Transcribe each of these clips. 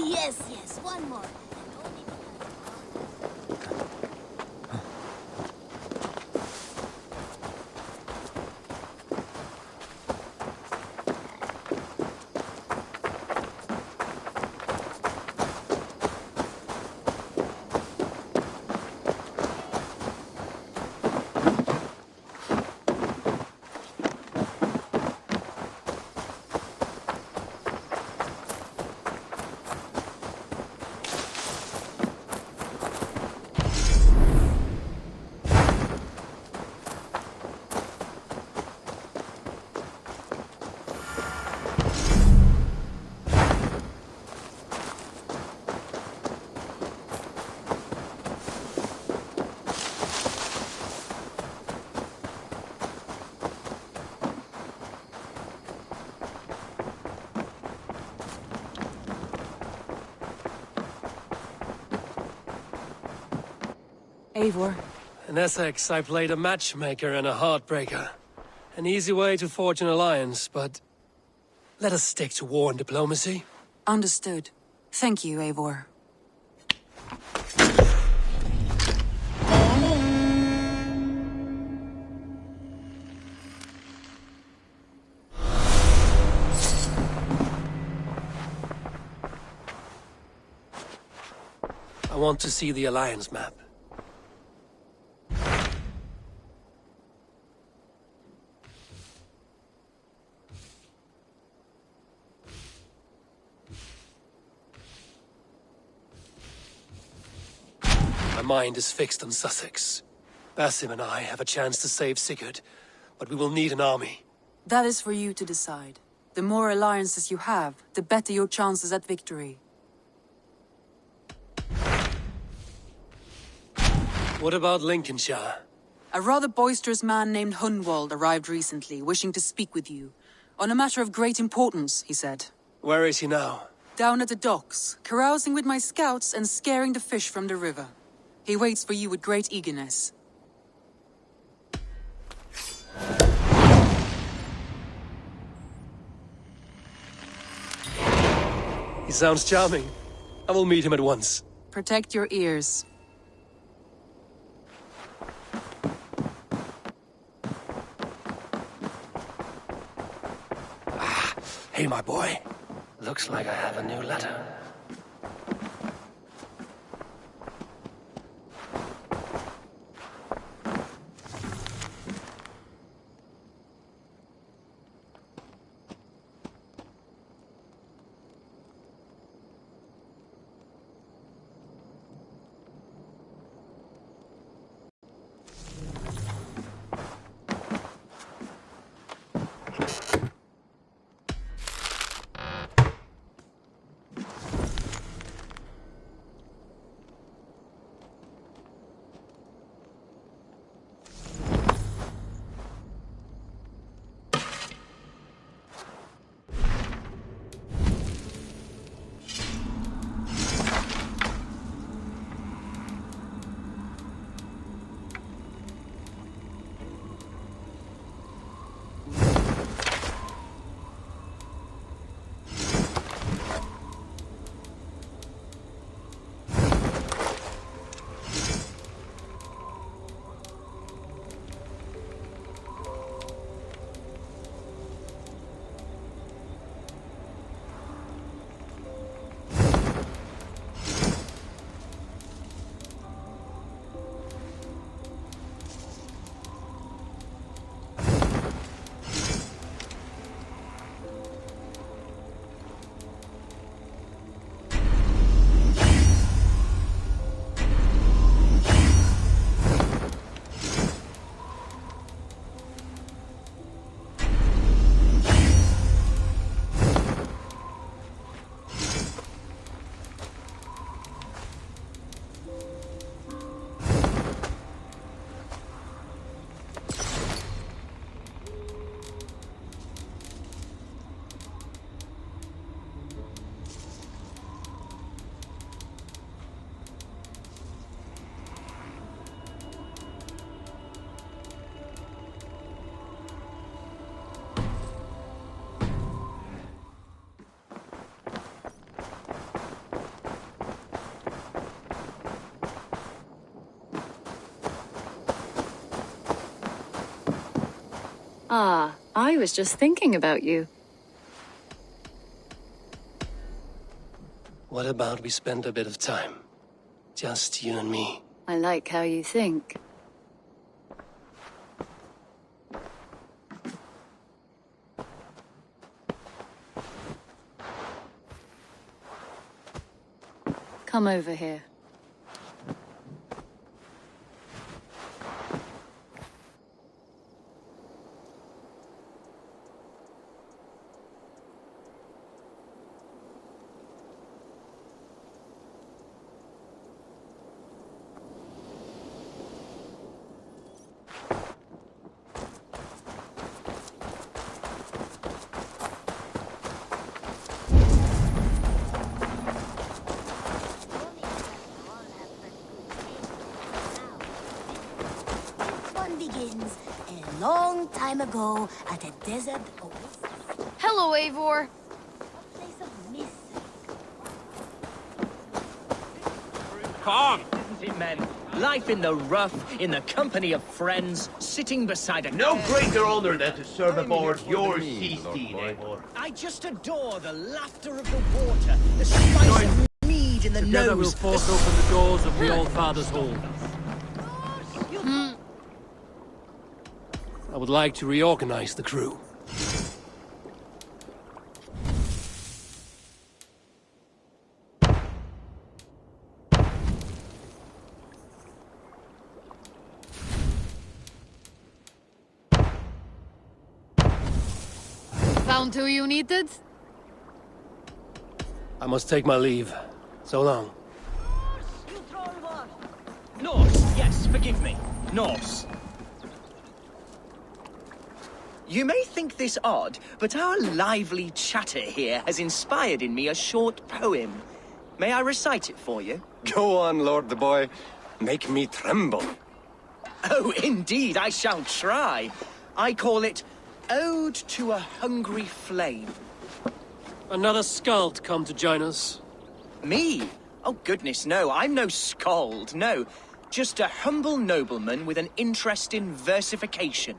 Yes, yes, one more. Eivor, In Essex, I played a matchmaker and a heartbreaker. An easy way to forge an alliance, but let us stick to war and diplomacy. understood. Thank you, Eivor. I want to see the alliance map. My mind is fixed on Sussex. Basim and I have a chance to save Sigurd, but we will need an army. That is for you to decide. The more alliances you have, the better your chances at victory. What about Lincolnshire? A rather boisterous man named Hunwald arrived recently, wishing to speak with you. On a matter of great importance, he said. Where is he now? Down at the docks, carousing with my scouts and scaring the fish from the river. He waits for you with great eagerness. He sounds charming. I will meet him at once. Protect your ears. Hey, my boy. Looks like I have a new letter. Ah, I was just thinking about you. What about we spend a bit of time? Just you and me. I like how you think. Come over here. Begins a long time ago at a desert oasis. Hello, Eivor. A place of mystery. Calm, isn't it, men? Life in the rough, in the company of friends, sitting beside a... No greater honor than to serve aboard your sea steed, Eivor. I just adore the laughter of the water, the spice of mead in the Together nose. we'll force open the doors of the Old Father's Hall. I would like to reorganize the crew. Found who you needed? I must take my leave. So long. Norse, yes, forgive me. Norse. You may think this odd, but our lively chatter here has inspired in me a short poem. May I recite it for you? Go on, Lord the Boy. Make me tremble. Oh, indeed, I shall try. I call it Ode to a Hungry Flame. Another skald come to join us. Me? Oh, goodness, no, I'm no skald, no. Just a humble nobleman with an interest in versification.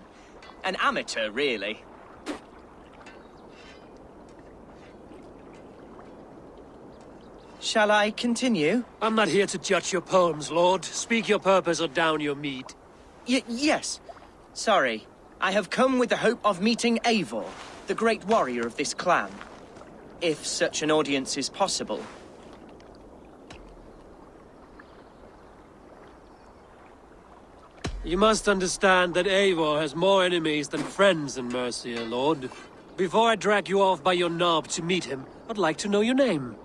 An amateur, really. Shall I continue? I'm not here to judge your poems, Lord. Speak your purpose or down your meat. Yes. Sorry. I have come with the hope of meeting Eivor, the great warrior of this clan. If such an audience is possible. You must understand that Eivor has more enemies than friends in Mercia, Lord. Before I drag you off by your knob to meet him, I'd like to know your name.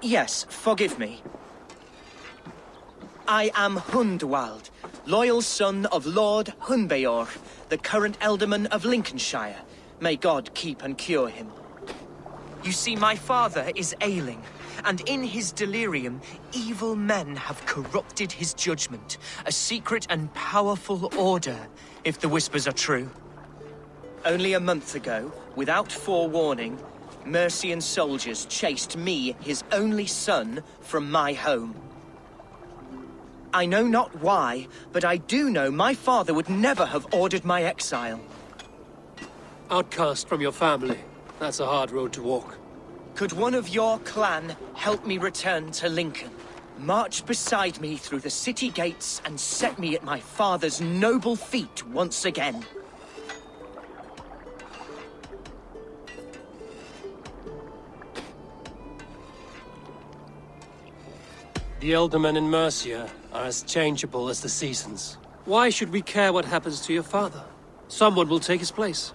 Yes, forgive me. I am Hundwald, loyal son of Lord Hunbeor, the current Elderman of Lincolnshire. May God keep and cure him. You see, my father is ailing, and in his delirium, evil men have corrupted his judgment. A secret and powerful order, if the whispers are true. Only a month ago, without forewarning, Mercian soldiers chased me, his only son, from my home. I know not why, but I do know my father would never have ordered my exile. Outcast from your family. That's a hard road to walk. Could one of your clan help me return to Lincoln? March beside me through the city gates and set me at my father's noble feet once again. The Eldermen in Mercia are as changeable as the seasons. Why should we care what happens to your father? Someone will take his place.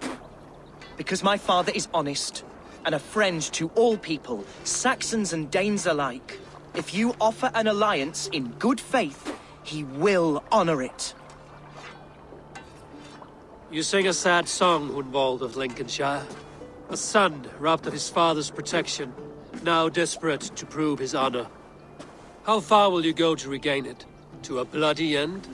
Because my father is honest, and a friend to all people, Saxons and Danes alike. If you offer an alliance in good faith, he will honor it. You sing a sad song, Hundwald of Lincolnshire. A son robbed of his father's protection, now desperate to prove his honor. How far will you go to regain it? To a bloody end?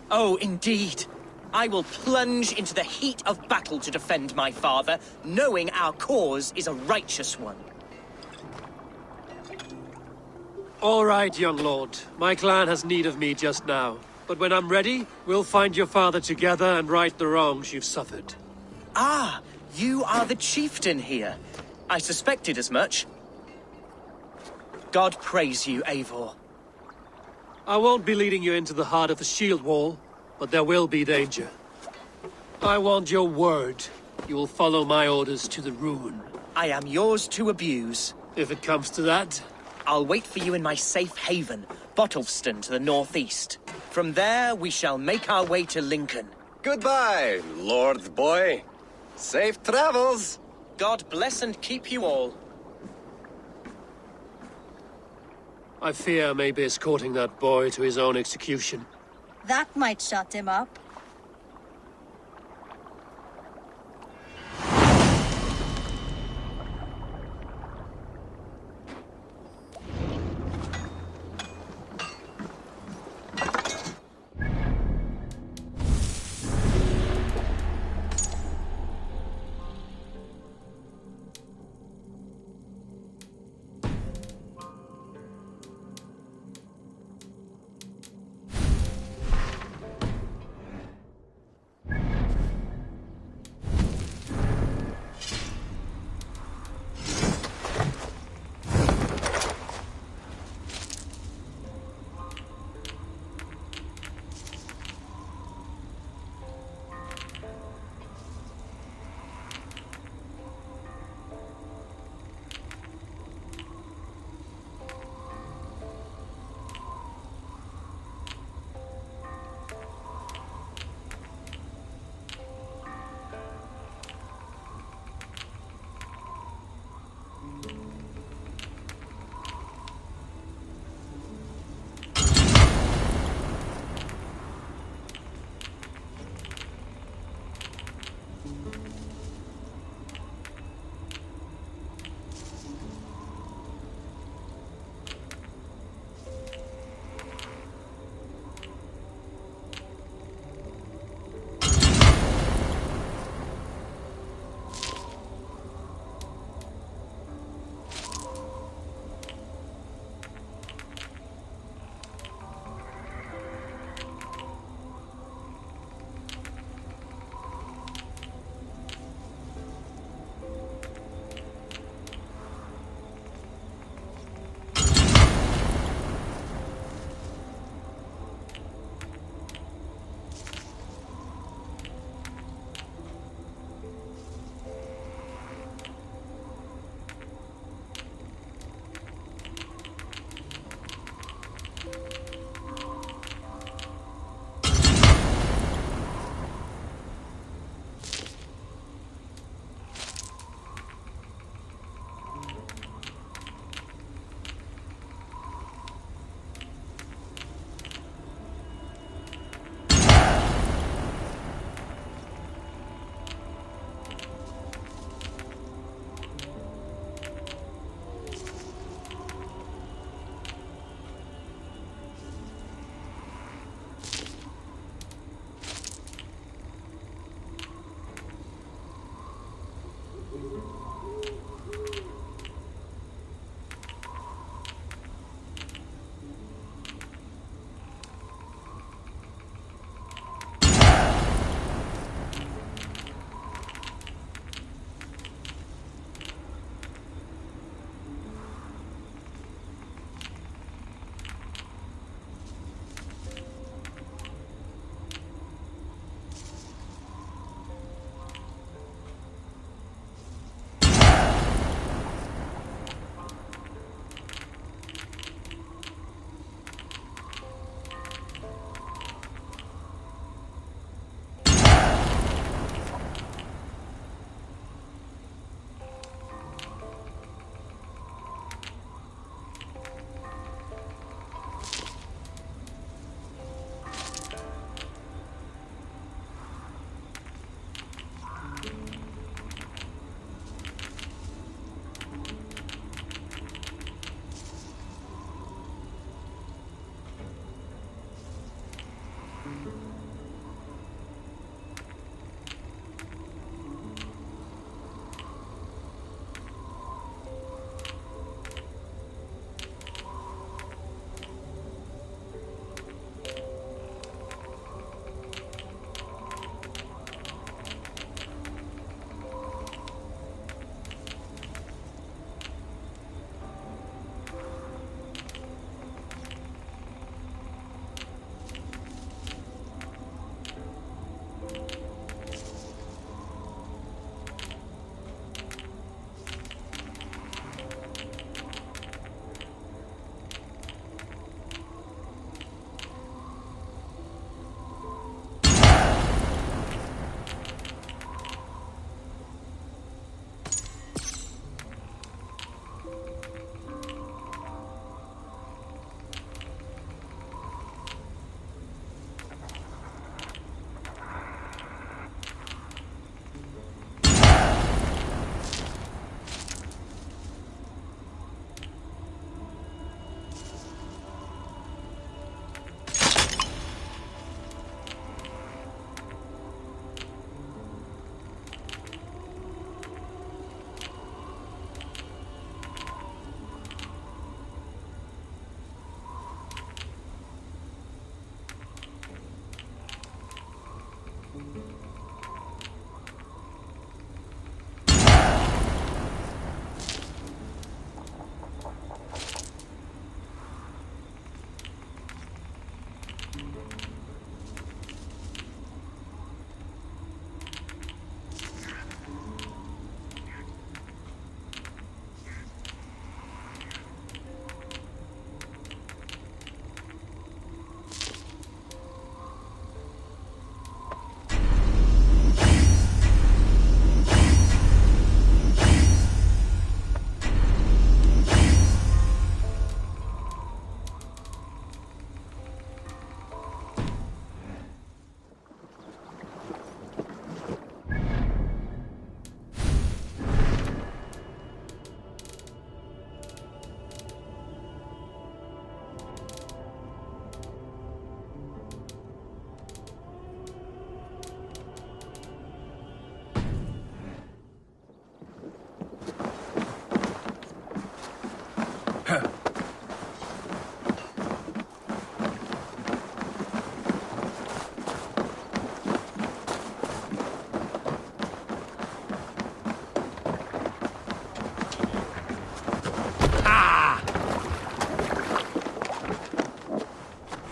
Oh, indeed. I will plunge into the heat of battle to defend my father, knowing our cause is a righteous one. All right, young lord. My clan has need of me just now. But when I'm ready, we'll find your father together and right the wrongs you've suffered. Ah, you are the chieftain here. I suspected as much. God praise you, Eivor. I won't be leading you into the heart of the shield wall, but there will be danger. I want your word. You will follow my orders to the ruin. I am yours to abuse. If it comes to that. I'll wait for you in my safe haven, Bottleston to the northeast. From there, we shall make our way to Lincoln. Goodbye, Lord Boy. Safe travels. God bless and keep you all. I fear I may be escorting that boy to his own execution. That might shut him up.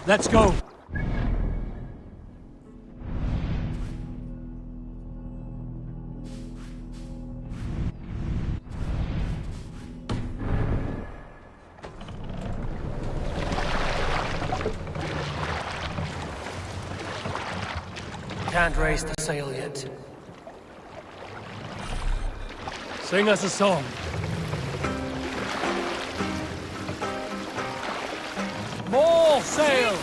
Let's go. Can't raise the sail yet. Sing us a song. More sail!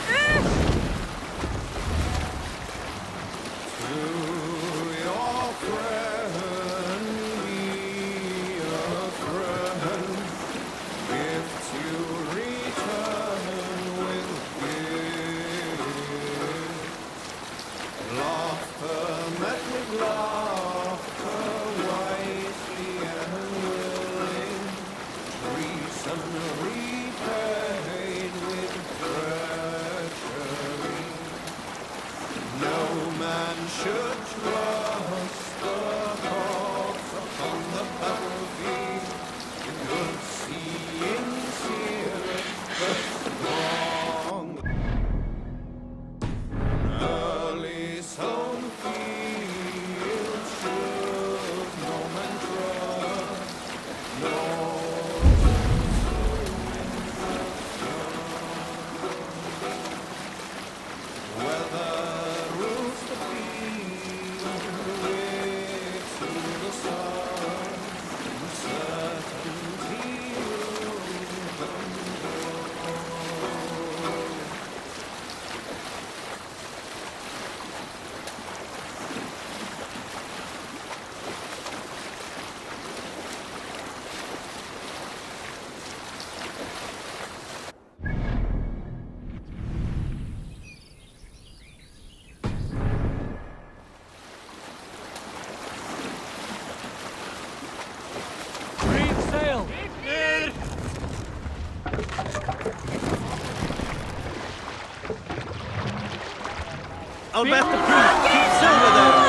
I'll bet the priest keep silver there.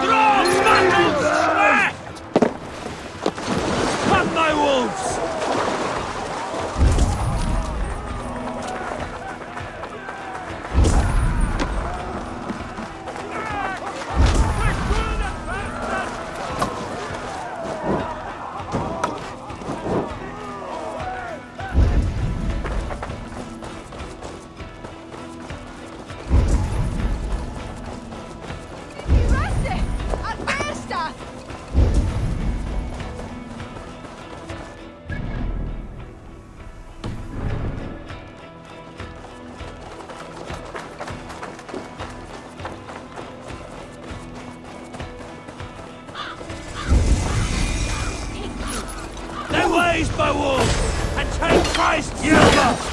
Draw, smackles! Cut my wolves! Raised by wolves and take Christ's silver!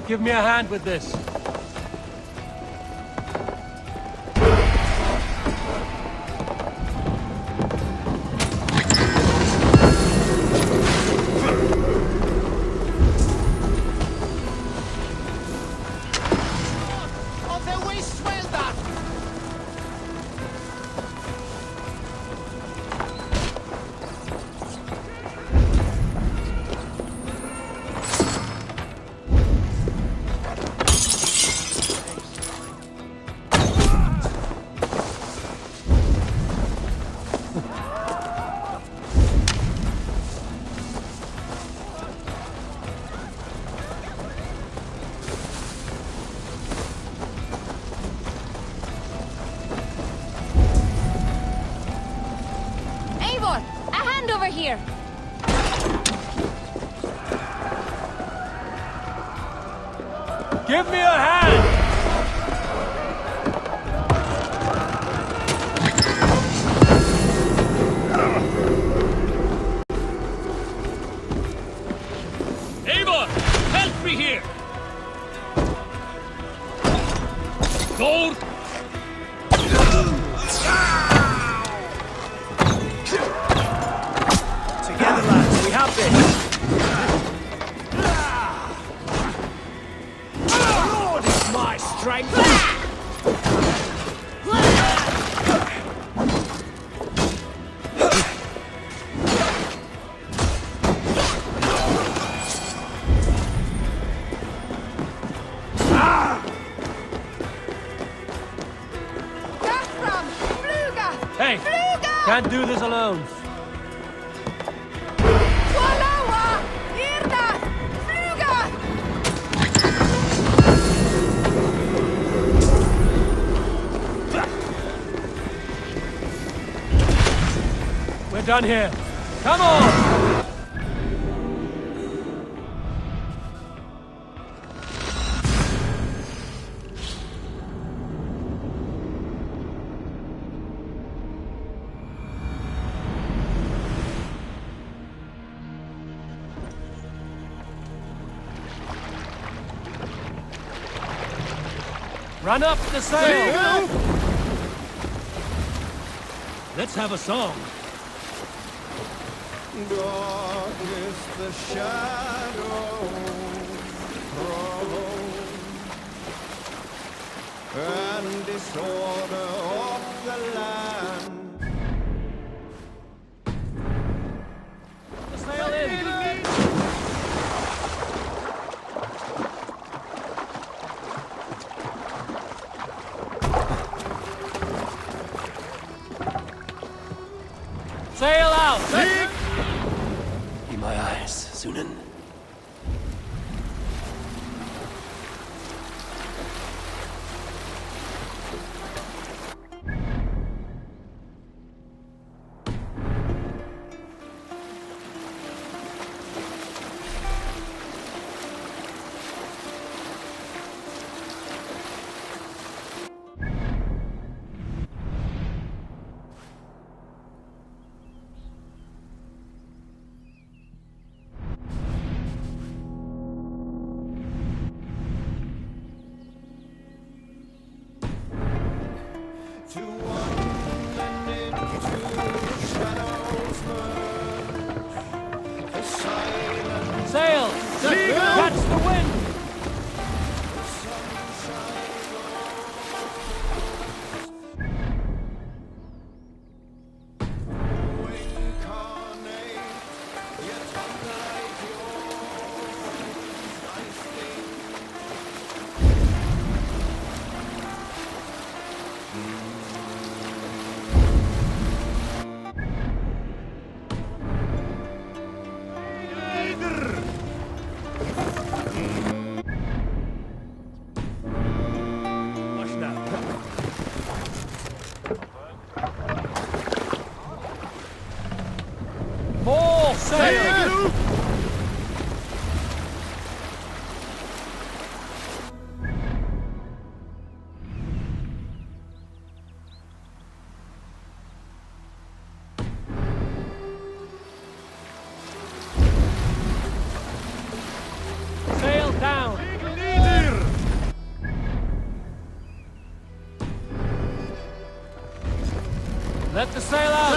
Give me a hand with this. Eivor, a hand over here. Give me a hand! Eivor, help me here! Thor! Together, lads, we have this! Lord is my strength! Hey! Can't do this alone. We're done here. Come on! Run up the sail! Let's have a song. Darkness, the shadow and disorder of the land. The sail in! Sail out! Be my eyes, Sunan. To one and into the shadows merge. The silence, Sail! Catch the wind! incarnate, yet unlike yours, I think. Watch now. More sail! Sail down! Let the sail out!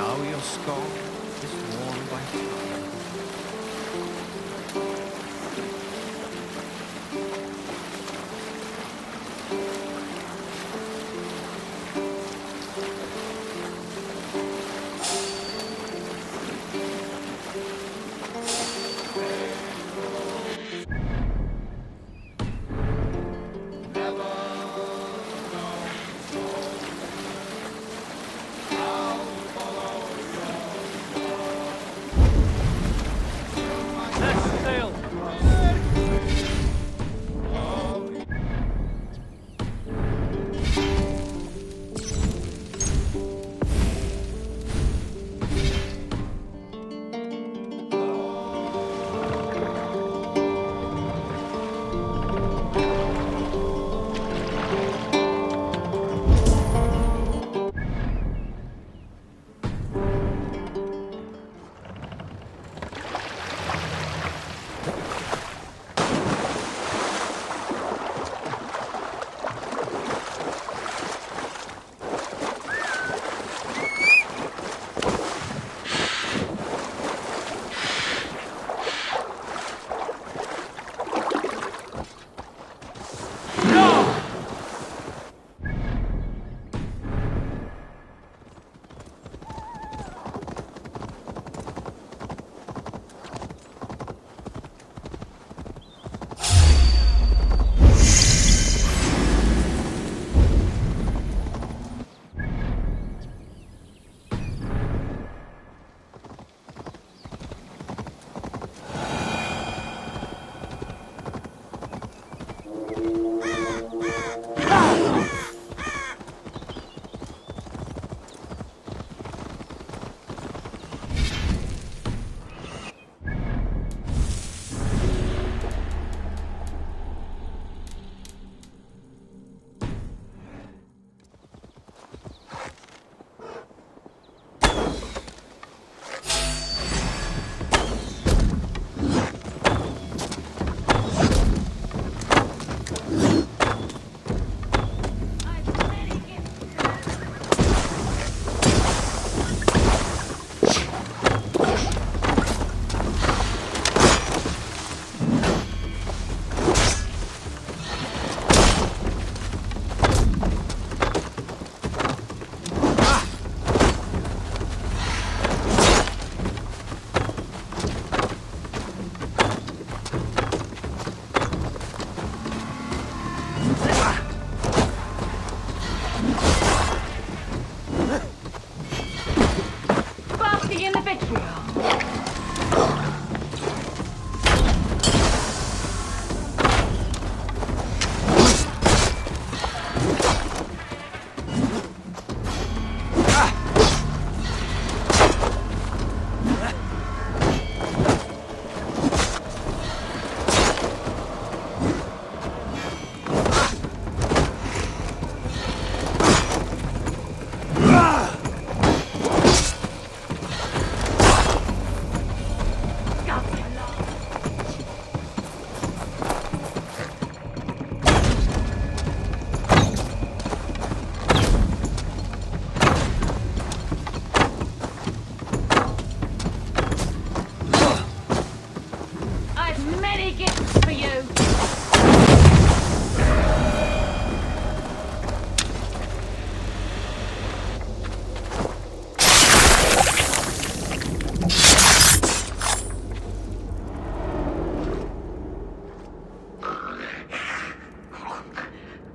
Now your scar is worn by time. Set sail!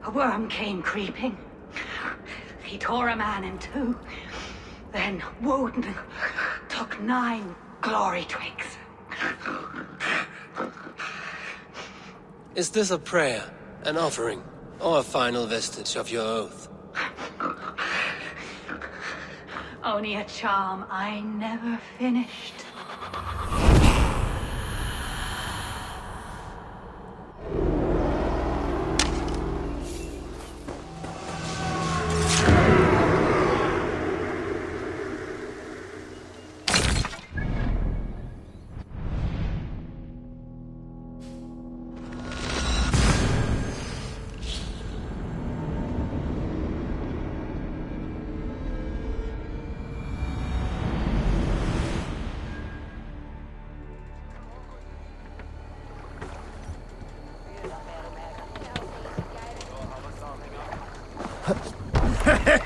A worm came creeping. He tore a man in two. Then Woden took 9 glory twigs. Is this a prayer, an offering, or a final vestige of your oath? Only a charm I never finished.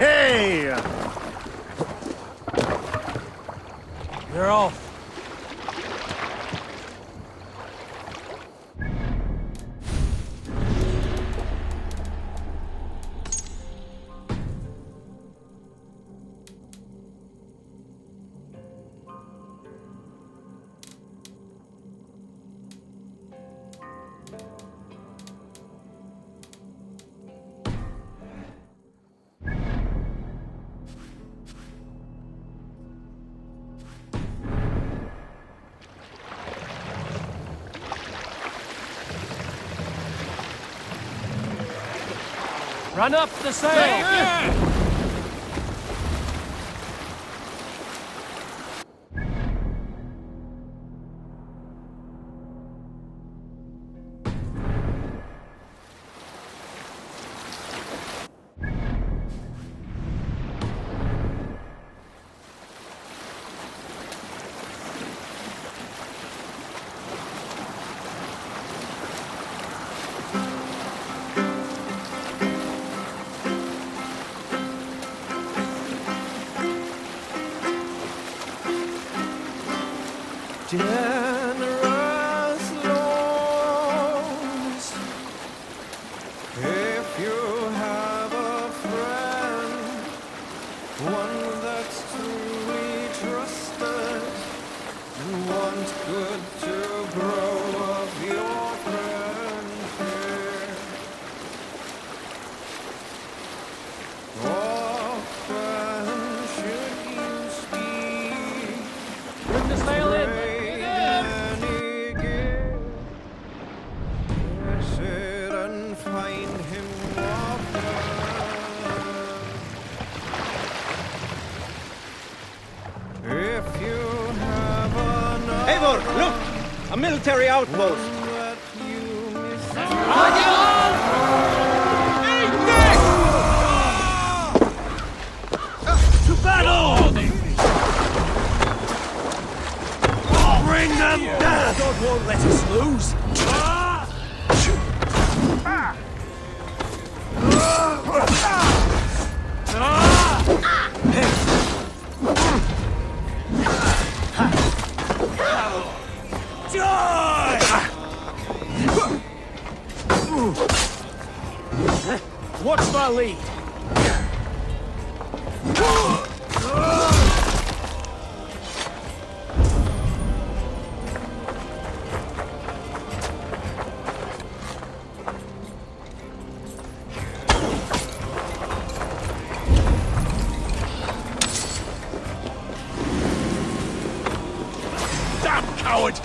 Hey! You're off. Run up the sail! Generous lords, if you have a friend, one that's truly trusted, and wants good to grow of your friendship, often should you speak. Bring the sail in! And find him if you have another Eivor, look! A military outpost! that you miss. To battle! Bring them down! God won't let us lose! Watch my lead! Damn coward!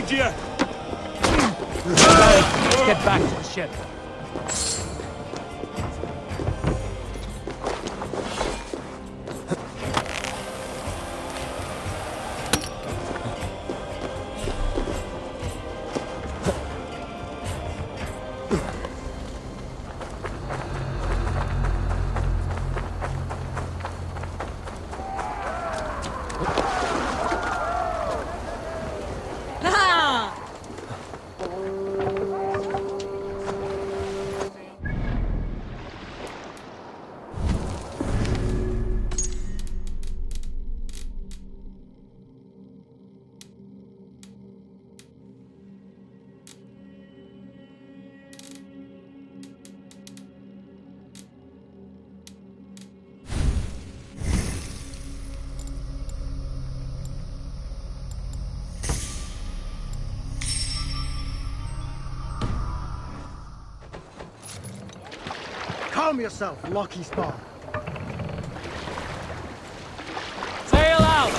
told you! Let's get back to the ship. Calm yourself, Lucky Star. Sail out!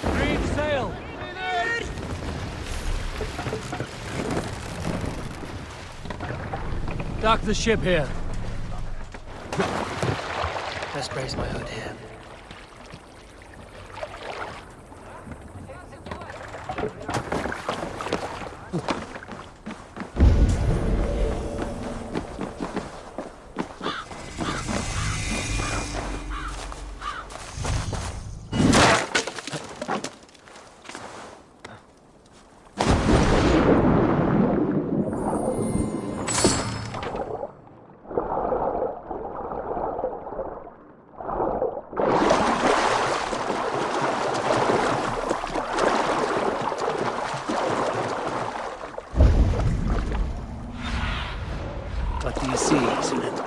Creed, sail! Dock the ship here. Best brace my hood here. What do you see, isn't it?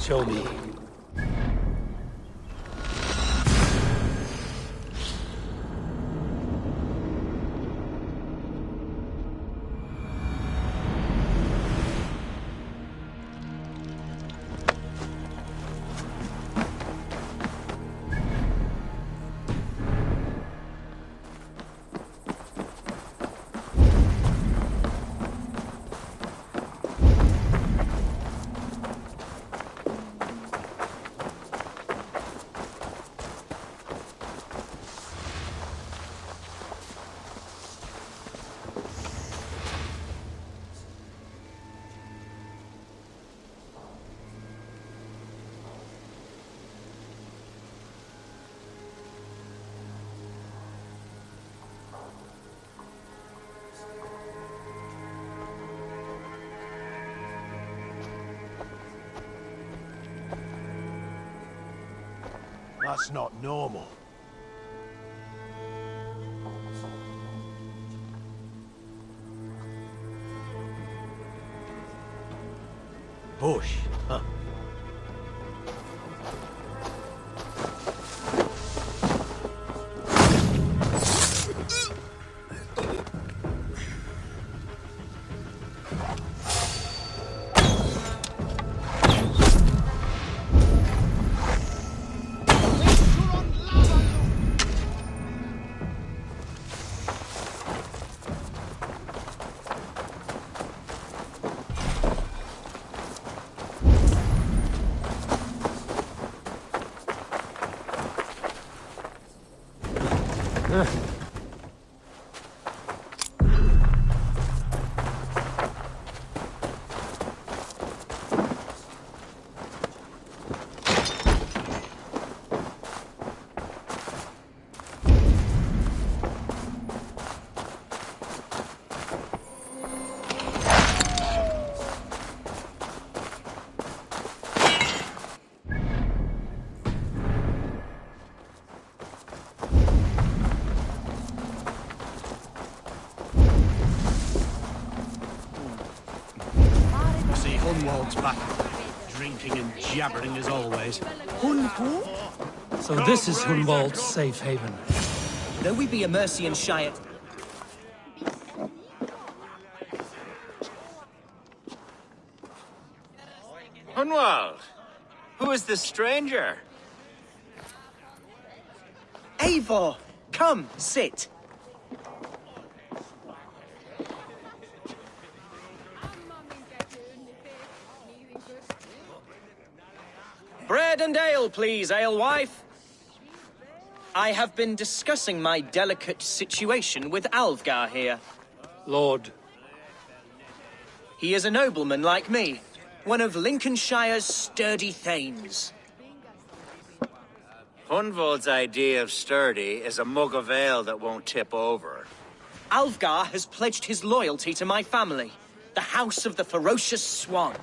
Show me. That's not normal. Bush, huh? See, Hunwald's back. Drinking and jabbering as always. Hunwald? So this is Hunwald's safe haven. Though we be a Mercian Shire... Hunwald, who is this stranger? Eivor, come, sit. Bread and ale, please, alewife. I have been discussing my delicate situation with Alvgar here. Lord. He is a nobleman like me, one of Lincolnshire's sturdy thanes. Hunwald's idea of sturdy is a mug of ale that won't tip over. Alvgar has pledged his loyalty to my family, the House of the Ferocious Swan.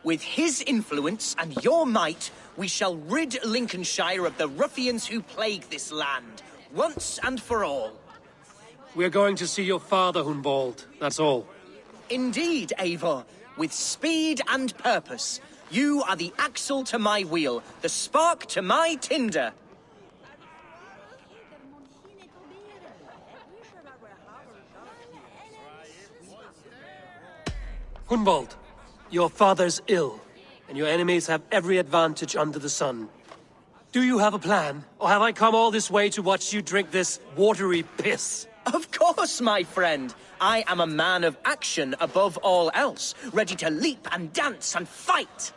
With his influence and your might, we shall rid Lincolnshire of the ruffians who plague this land, once and for all. We're going to see your father, Hunwald. That's all. Indeed, Eivor. With speed and purpose. You are the axle to my wheel, the spark to my tinder. Hunwald, your father's ill, and your enemies have every advantage under the sun. Do you have a plan, or have I come all this way to watch you drink this watery piss? Of course, my friend. I am a man of action above all else, ready to leap and dance and fight.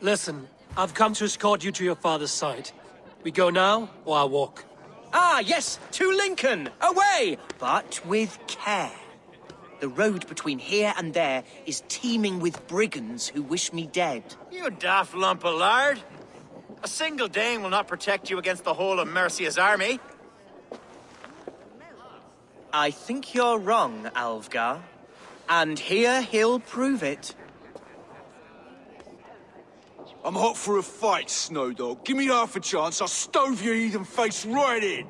Listen, I've come to escort you to your father's side. We go now, or I walk? Ah, yes, to Lincoln! Away! But with care. The road between here and there is teeming with brigands who wish me dead. You daft lump of lard! A single Dane will not protect you against the whole of Mercia's army. I think you're wrong, Alvgar. And here he'll prove it. I'm hot for a fight, Snowdog. Give me half a chance, I'll stove your heathen face right in.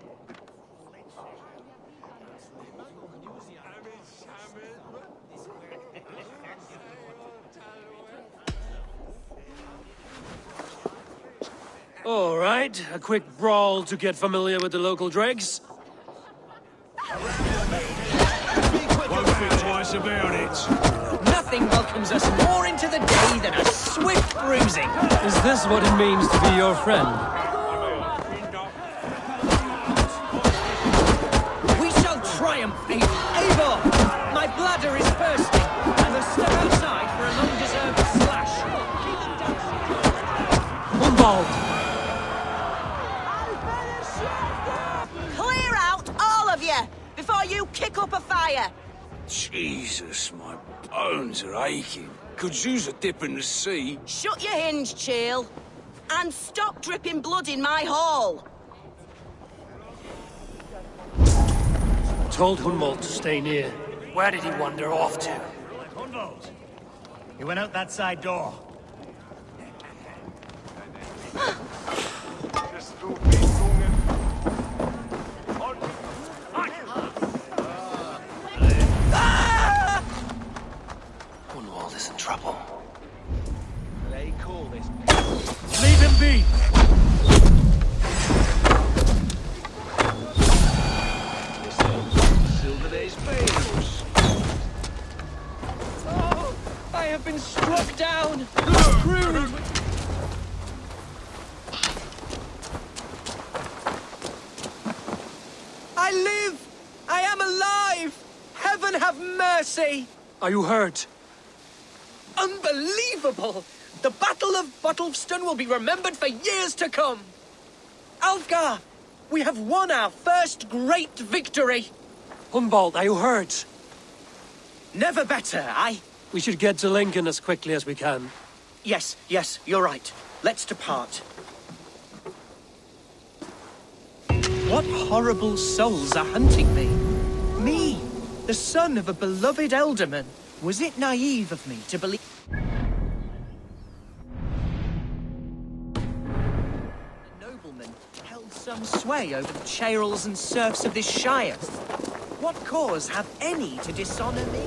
All right, a quick brawl to get familiar with the local dregs. Won't think twice about it. Nothing welcomes us more into the day than a swift bruising. Is this what it means to be your friend? We shall triumph, Eivor! My bladder is bursting. I must step outside for a long-deserved slash. Hunwald! Clear out, all of you, before you kick up a fire. Jesus, my bones are aching. Could use a dip in the sea. Shut your hinge, Chill. And stop dripping blood in my hall. Told Hunwald to stay near. Where did he wander off to? Hunwald. He went out that side door. Hunwald is in trouble. They call this. Leave him be! Oh, I have been struck down. Crude. I live! I am alive! Heaven have mercy! Are you hurt? Unbelievable! The Battle of Bottleston will be remembered for years to come! Alfgar, we have won our first great victory! Hunwald, are you hurt? Never better, We should get to Lincoln as quickly as we can. Yes, you're right. Let's depart. What horrible souls are hunting me? Me, the son of a beloved elderman. Was it naive of me to believe... The nobleman held some sway over the chairels and serfs of this shire. What cause have any to dishonor me?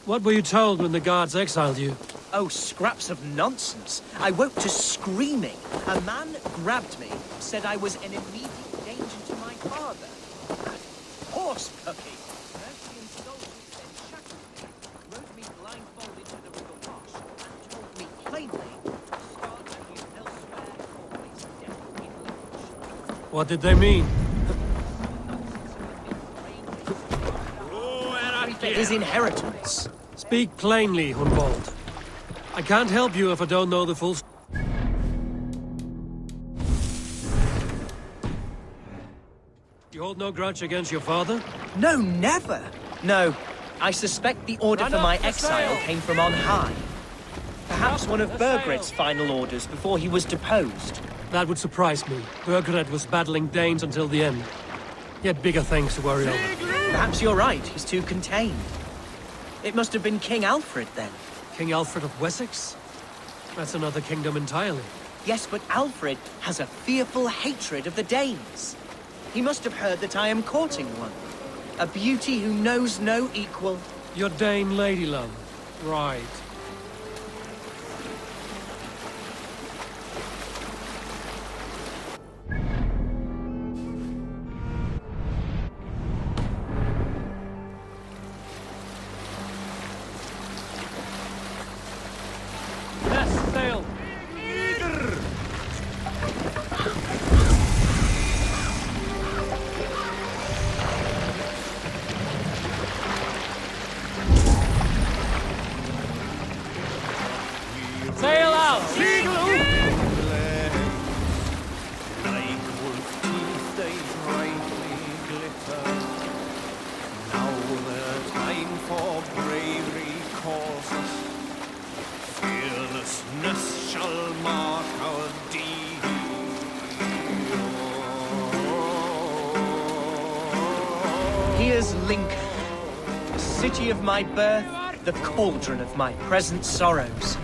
What were you told when the guards exiled you? Oh, scraps of nonsense. I woke to screaming. A man grabbed me, said I was an immediate danger to my father. That horse puppy. Mercy and soldiers then shackled me, rode me blindfolded to the river Wash, and told me plainly, start you elsewhere, always death in Lincolnshire. What did they mean? His inheritance. Speak plainly, Hunwald. I can't help you if I don't know the full... You hold no grudge against your father? No, never. No, I suspect the order for my exile came from on high. Perhaps one of Burgred's final orders before he was deposed. That would surprise me. Burgred was battling Danes until the end. He had bigger things to worry over. Perhaps you're right, he's too contained. It must have been King Alfred, then. King Alfred of Wessex? That's another kingdom entirely. Yes, but Alfred has a fearful hatred of the Danes. He must have heard that I am courting one. A beauty who knows no equal. Your Dane lady love. Right. Let's sail. Sail out! Like wolf teeth they brightly glitter. Now the time for bravery calls us. Fearlessness shall mark our deed. Here's Lincoln, the city of my birth, the cauldron of my present sorrows.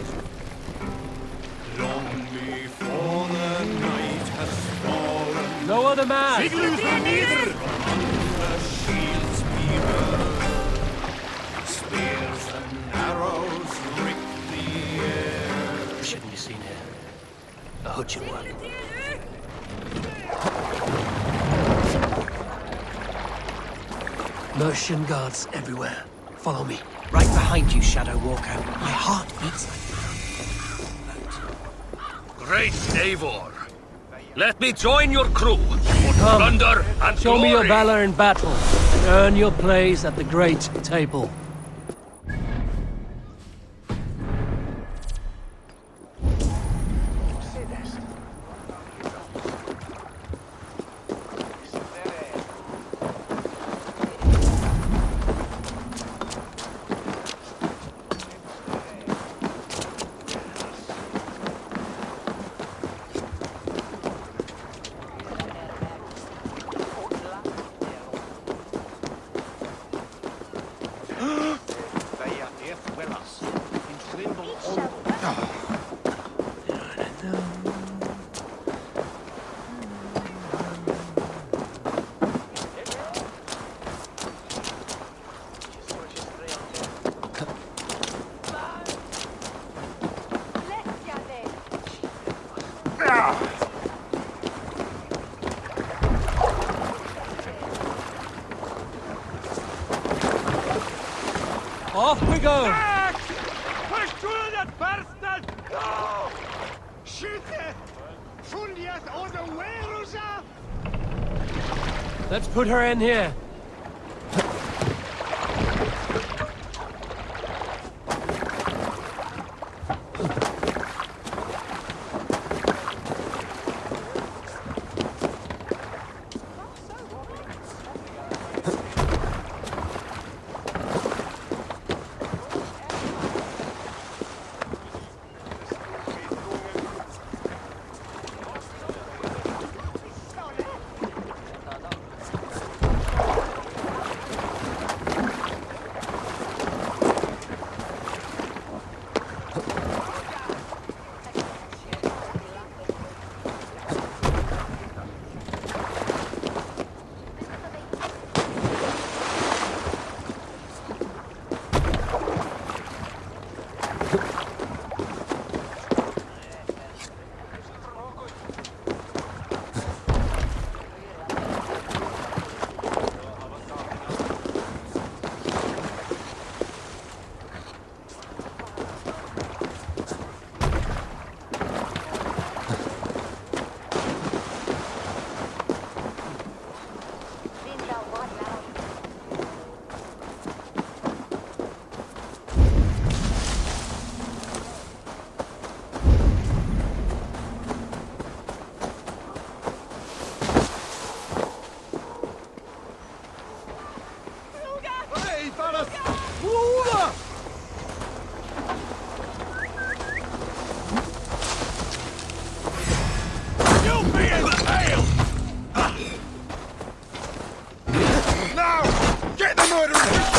Long before the night has fallen, No other man! the shields we burn. Spears and arrows rip the air. Shouldn't be seen here. A hutchin one. Mercian guards everywhere. Follow me. Right behind you, Shadow Walker. My heart beats like Great Eivor, let me join your crew for plunder and Show me your glory. valor in battle. And earn your place at the great table. Off we go! Let's put her in here. You'll be impaled! Now! Get the murderers!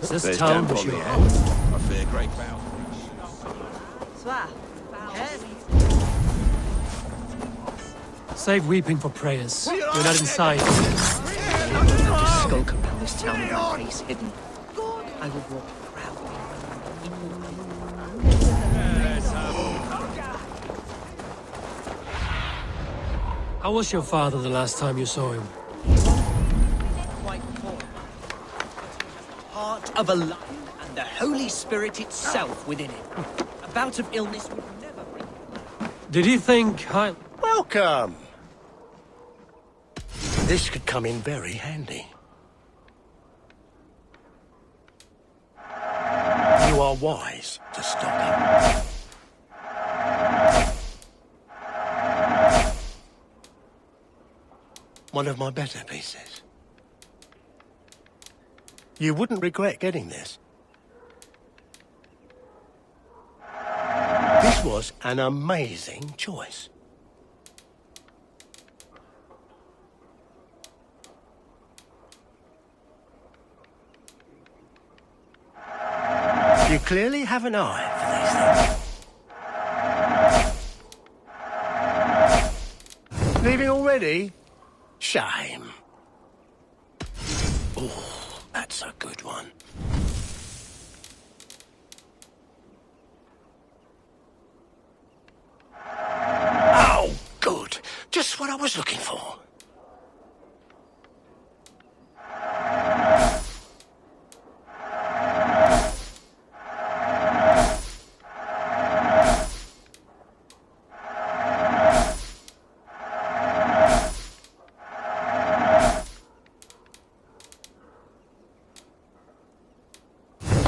Is this town that you are? I fear great battle. Save weeping for prayers. We're not inside. Just skulk around this town with my face hidden. I will walk proudly. How was your father the last time you saw him? Quite poor. Heart of a lion and the Holy Spirit itself within it. A bout of illness would never bring him. Did he think I... Welcome! This could come in very handy. You are wise to stop him. One of my better pieces. You wouldn't regret getting this. This was an amazing choice. You clearly have an eye for these things. Leaving already? Shame. Oh, that's a good one. Oh, good. Just what I was looking for.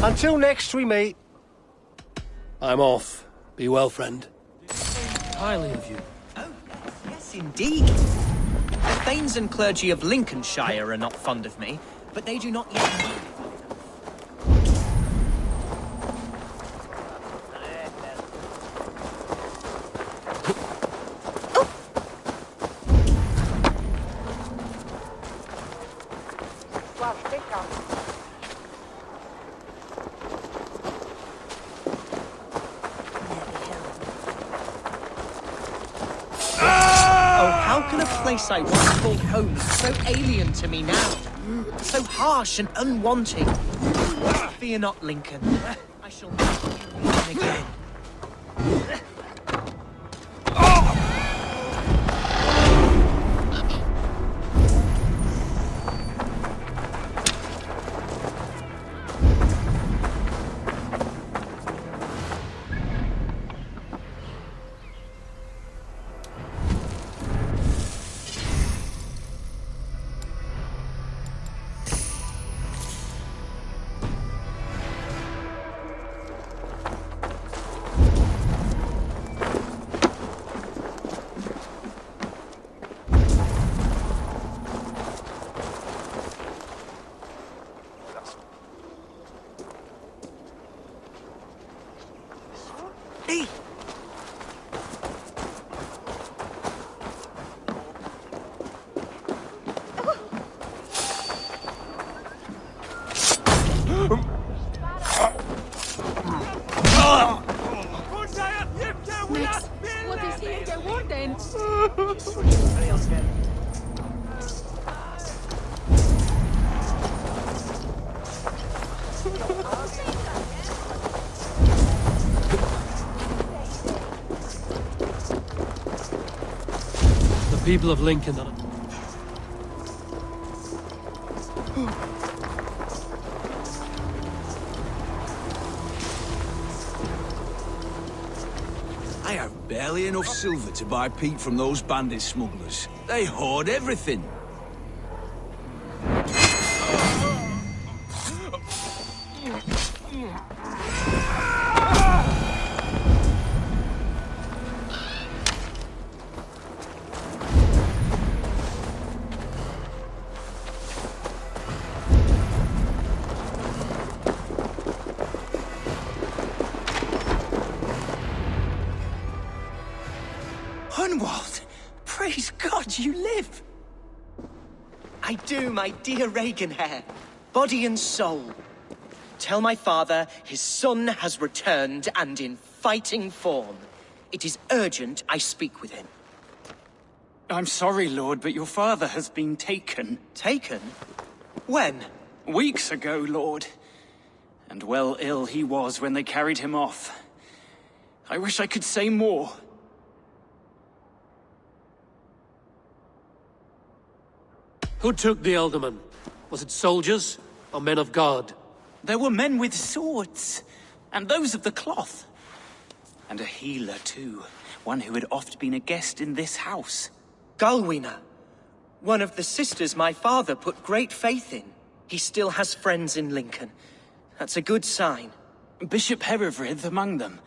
Until next we meet. I'm off. Be well, friend. Highly of you. Oh, yes, indeed. The thanes and clergy of Lincolnshire are not fond of me, but they do not yet know me. Place I once called home is so alien to me now. So harsh and unwanting. Fear not, Lincoln. I shall never be again. The people of Lincoln... I have barely pay enough silver to buy peat from those bandit smugglers. They hoard everything. Hunwald! Praise God you live! I do, my dear Reaganhair. Body and soul. Tell my father his son has returned and in fighting form. It is urgent I speak with him. I'm sorry, Lord, but your father has been taken. Taken? When? Weeks ago, Lord. And well ill he was when they carried him off. I wish I could say more. Who took the Elderman? Was it soldiers or men of God? There were men with swords, and those of the cloth. And a healer, too. One who had oft been a guest in this house. Galwina. One of the sisters my father put great faith in. He still has friends in Lincoln. That's a good sign. Bishop Herefrith among them.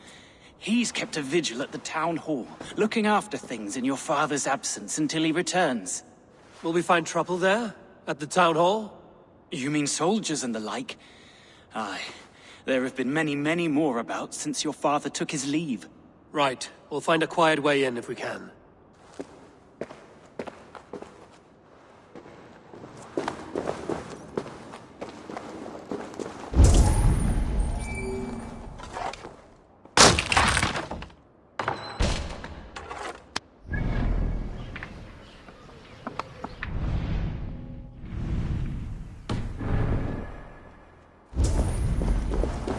He's kept a vigil at the town hall, looking after things in your father's absence until he returns. Will we find trouble there? At the town hall? You mean soldiers and the like? Aye. There have been many, many more about since your father took his leave. Right. We'll find a quiet way in if we can.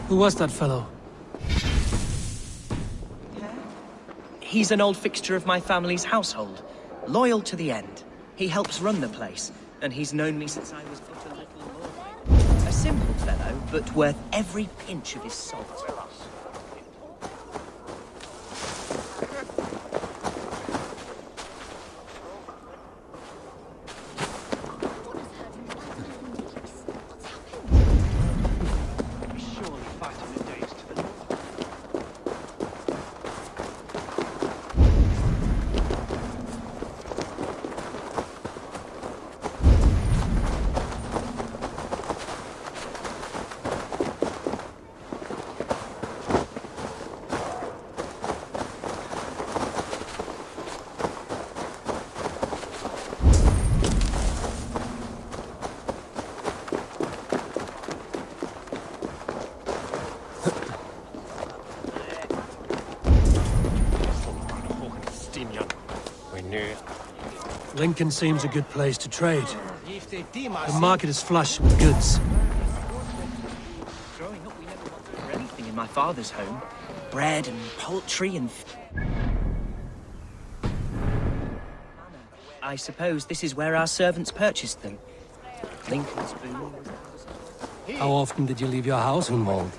Who was that fellow? He's an old fixture of my family's household. Loyal to the end. He helps run the place, and he's known me since I was but a little boy. A simple fellow, but worth every pinch of his salt. Lincoln seems a good place to trade. The market is flush with goods. Growing up, we never wanted for anything in my father's home. Bread and poultry and... I suppose this is where our servants purchased them. Lincoln's boom. How often did you leave your house, Hunwald?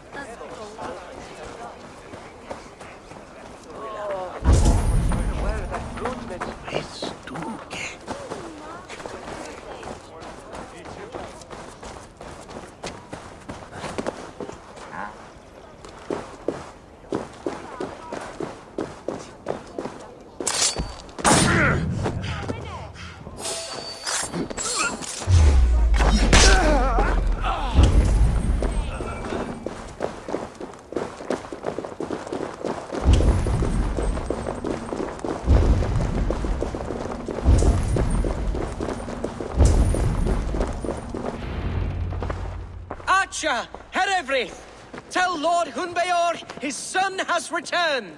Herefrith! Tell Lord Hunbeor his son has returned!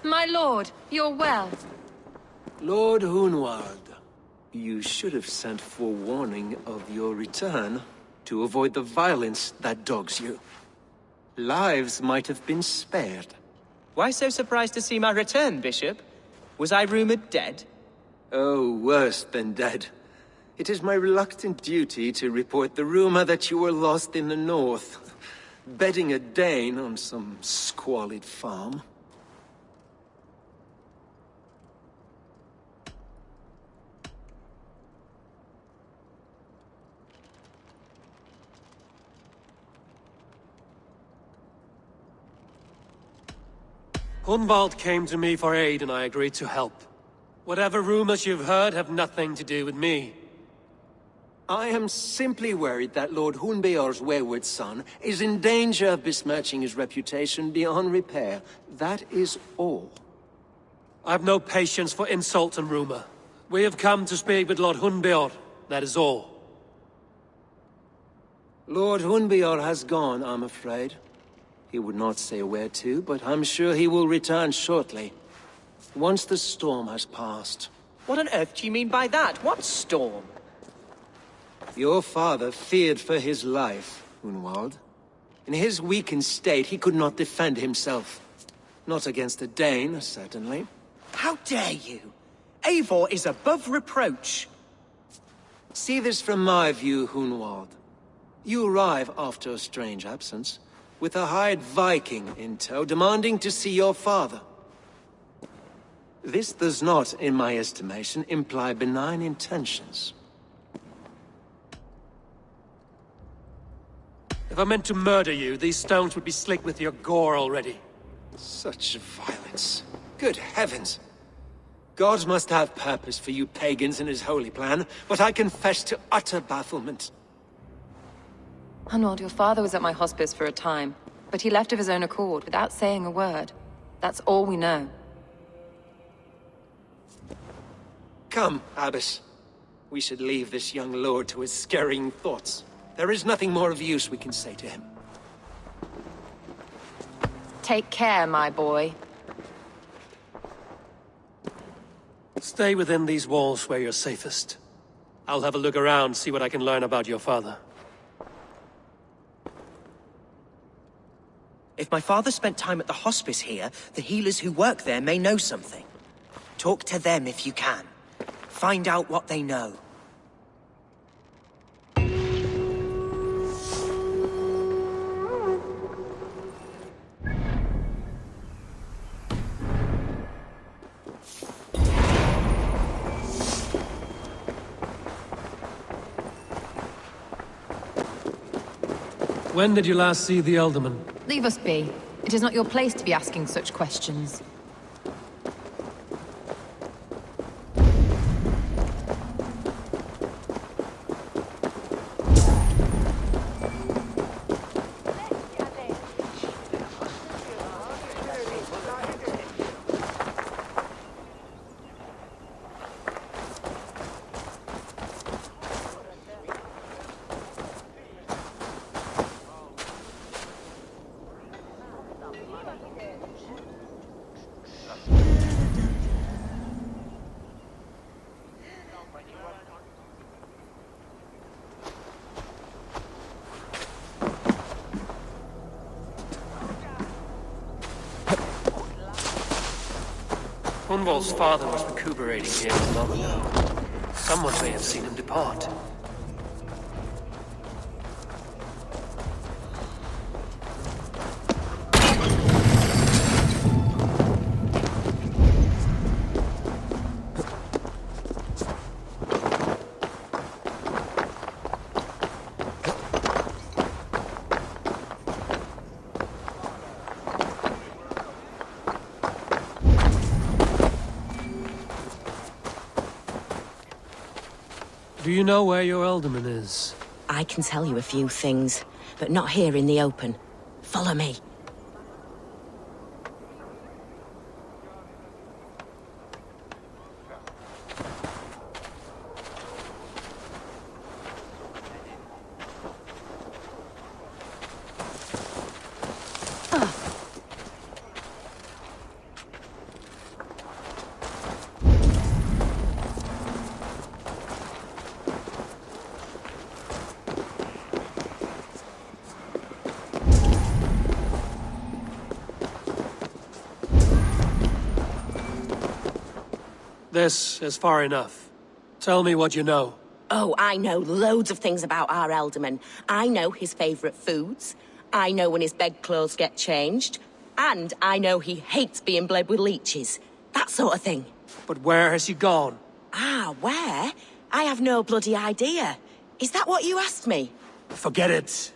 My lord, you're well. Lord Hunwald, you should have sent forewarning of your return to avoid the violence that dogs you. Lives might have been spared. Why so surprised to see my return, Bishop? Was I rumored dead? Oh, worse than dead. It is my reluctant duty to report the rumor that you were lost in the north, bedding a Dane on some squalid farm. Hunwald came to me for aid and I agreed to help. Whatever rumors you've heard have nothing to do with me. I am simply worried that Lord Hunbeor's wayward son is in danger of besmirching his reputation beyond repair. That is all. I've no patience for insult and rumor. We have come to speak with Lord Hunbeor, that is all. Lord Hunbeor has gone, I'm afraid. He would not say where to, but I'm sure he will return shortly. Once the storm has passed. What on earth do you mean by that? What storm? Your father feared for his life, Hunwald. In his weakened state, he could not defend himself. Not against a Dane, certainly. How dare you? Eivor is above reproach. See this from my view, Hunwald. You arrive after a strange absence, with a hired Viking in tow, demanding to see your father. This does not, in my estimation, imply benign intentions. If I meant to murder you, these stones would be slick with your gore already. Such violence. Good heavens! God must have purpose for you pagans in his holy plan, but I confess to utter bafflement. Hunwald, your father was at my hospice for a time, but he left of his own accord without saying a word. That's all we know. Come, Abbess. We should leave this young lord to his scurrying thoughts. There is nothing more of use we can say to him. Take care, my boy. Stay within these walls where you're safest. I'll have a look around, see what I can learn about your father. If my father spent time at the hospice here, the healers who work there may know something. Talk to them if you can. Find out what they know. When did you last see the Elderman? Leave us be. It is not your place to be asking such questions. Hunwald's father was recuperating here long ago. Someone may have seen him depart. Do you know where your Elderman is? I can tell you a few things, but not here in the open. Follow me. This is far enough. Tell me what you know. Oh, I know loads of things about our Elderman. I know his favourite foods. I know when his bedclothes get changed. And I know he hates being bled with leeches. That sort of thing. But where has he gone? Ah, where? I have no bloody idea. Is that what you asked me? Forget it.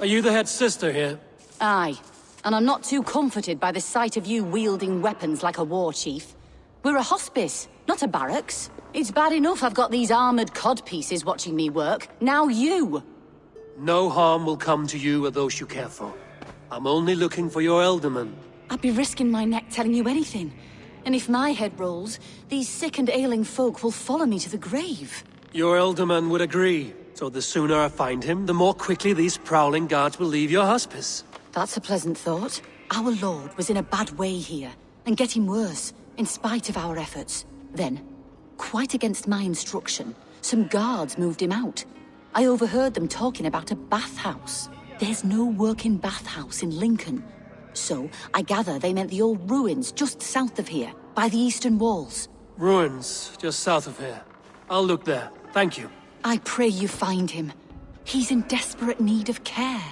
Are you the head sister here? Aye. And I'm not too comforted by the sight of you wielding weapons like a war chief. We're a hospice, not a barracks. It's bad enough I've got these armored codpieces watching me work. Now you! No harm will come to you or those you care for. I'm only looking for your Elderman. I'd be risking my neck telling you anything. And if my head rolls, these sick and ailing folk will follow me to the grave. Your Elderman would agree. So the sooner I find him, the more quickly these prowling guards will leave your hospice. That's a pleasant thought. Our lord was in a bad way here, and getting worse, in spite of our efforts. Then, quite against my instruction, some guards moved him out. I overheard them talking about a bathhouse. There's no working bathhouse in Lincoln. So, I gather they meant the old ruins just south of here, by the eastern walls. Ruins, just south of here. I'll look there. Thank you. I pray you find him. He's in desperate need of care.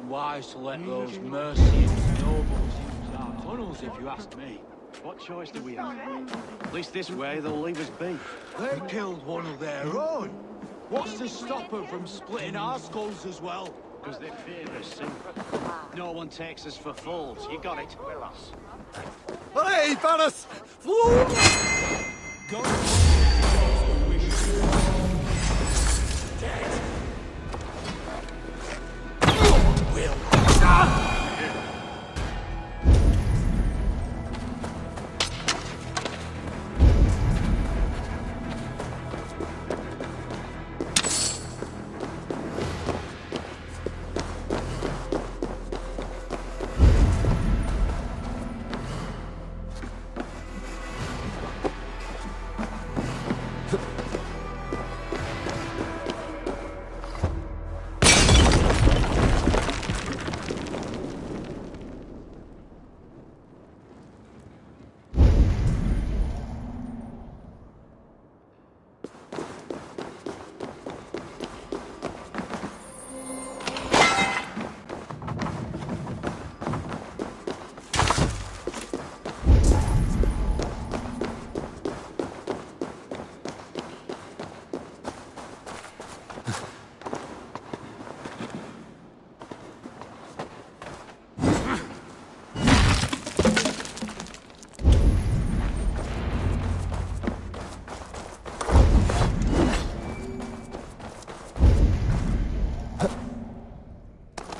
Wise to let those mercenaries nobles use our tunnels, if you ask me. What choice do we have? At least this way they'll leave us be. They killed one of their own. What's to stop them from splitting our skulls as well? Because they fear us, see? No one takes us for fools. You got it. We're us. Hey, Bannis!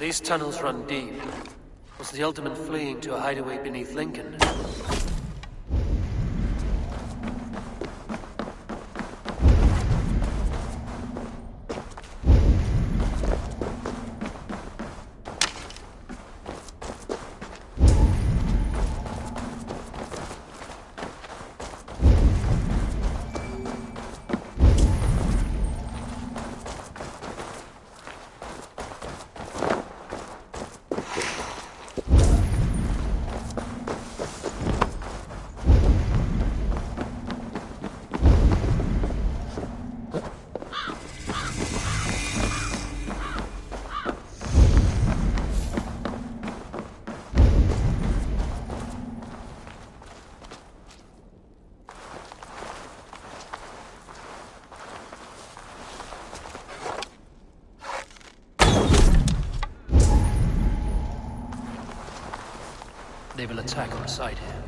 These tunnels run deep. Was the Ultimate fleeing to a hideaway beneath Lincoln? They will attack on sight here.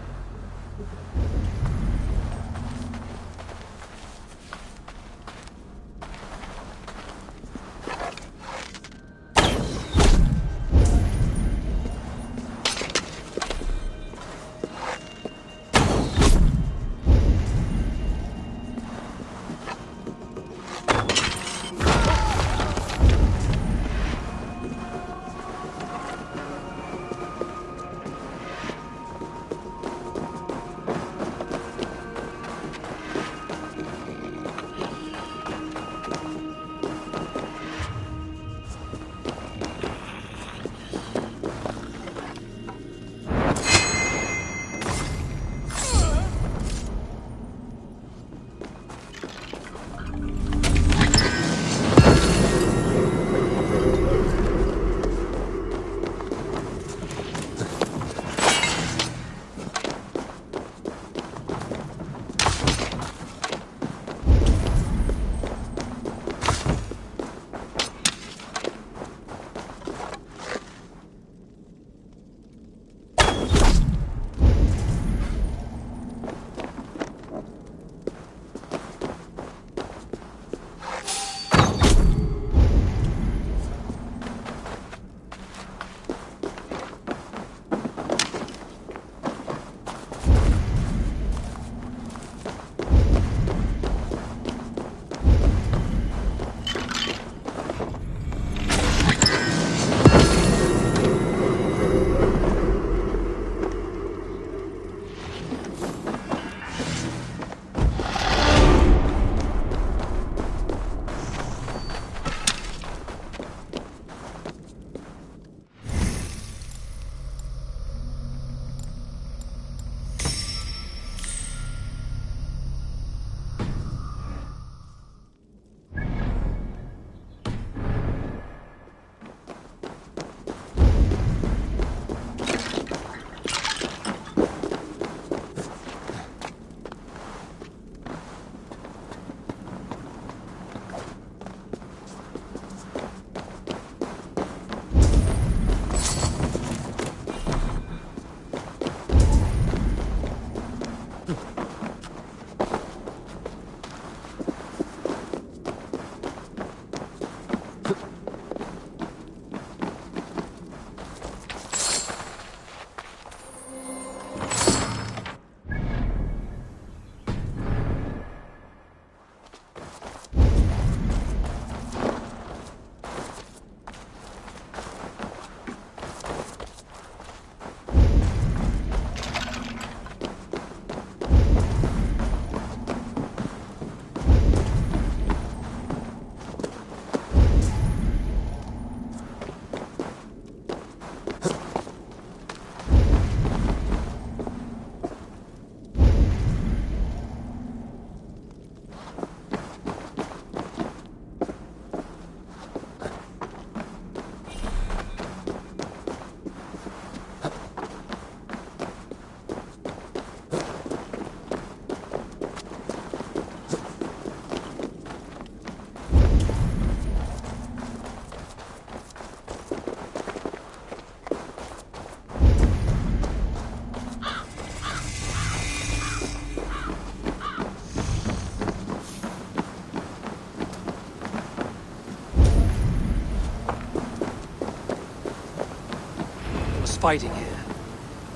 fighting here.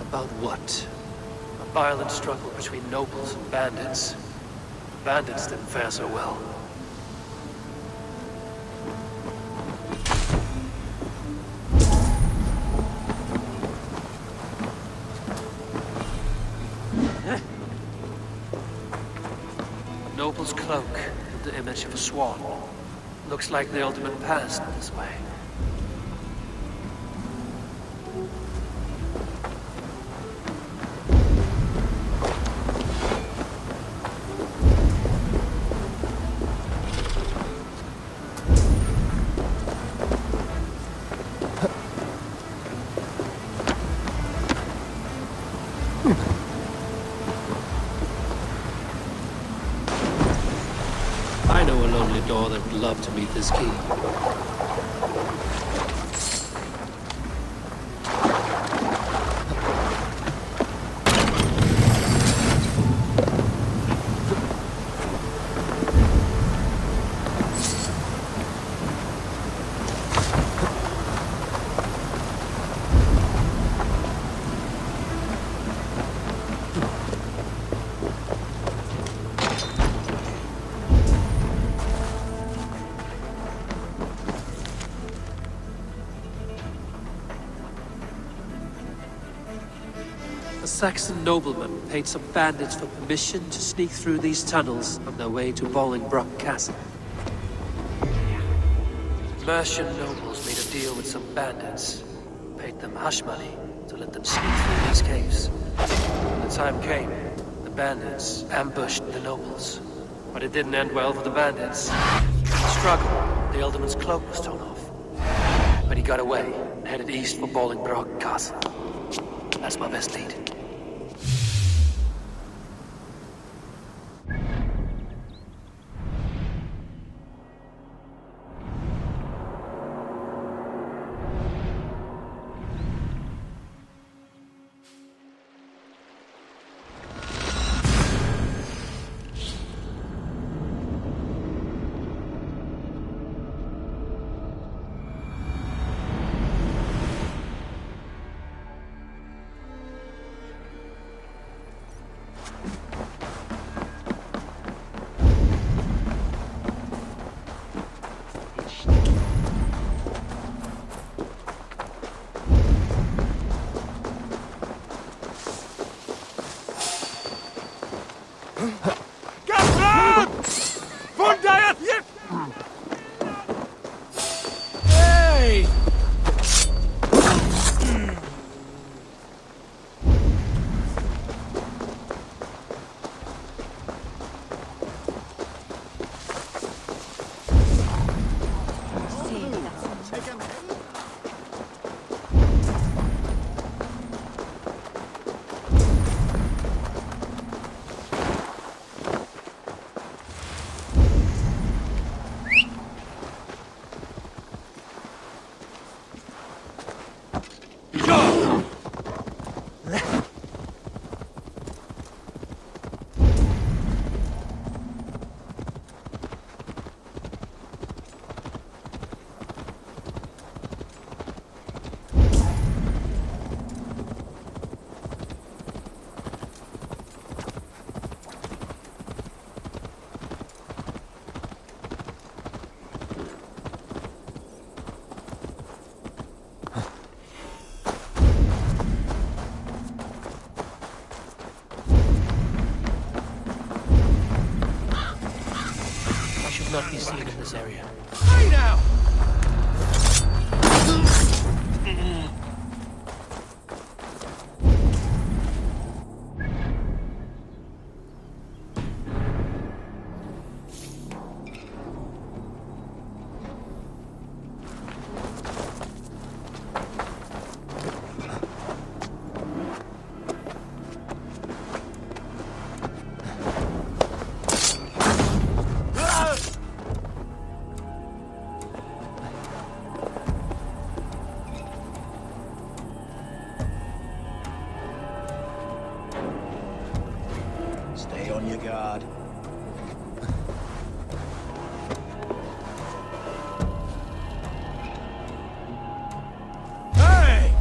About what? A violent struggle between nobles and bandits. Bandits didn't fare so well. A noble's cloak with the image of a swan. Looks like the ultimate passed this way. I know a lonely door that would love to meet this key. A Saxon nobleman paid some bandits for permission to sneak through these tunnels on their way to Bolingbroke Castle. Mercian nobles made a deal with some bandits, paid them hush money to let them sneak through these caves. When the time came, the bandits ambushed the nobles. But it didn't end well for the bandits. In the struggle, the Alderman's cloak was torn off. But he got away and headed east for Bolingbroke Castle. That's my best lead. Not be seen in this area. Hey now! Stay on your guard. Hey!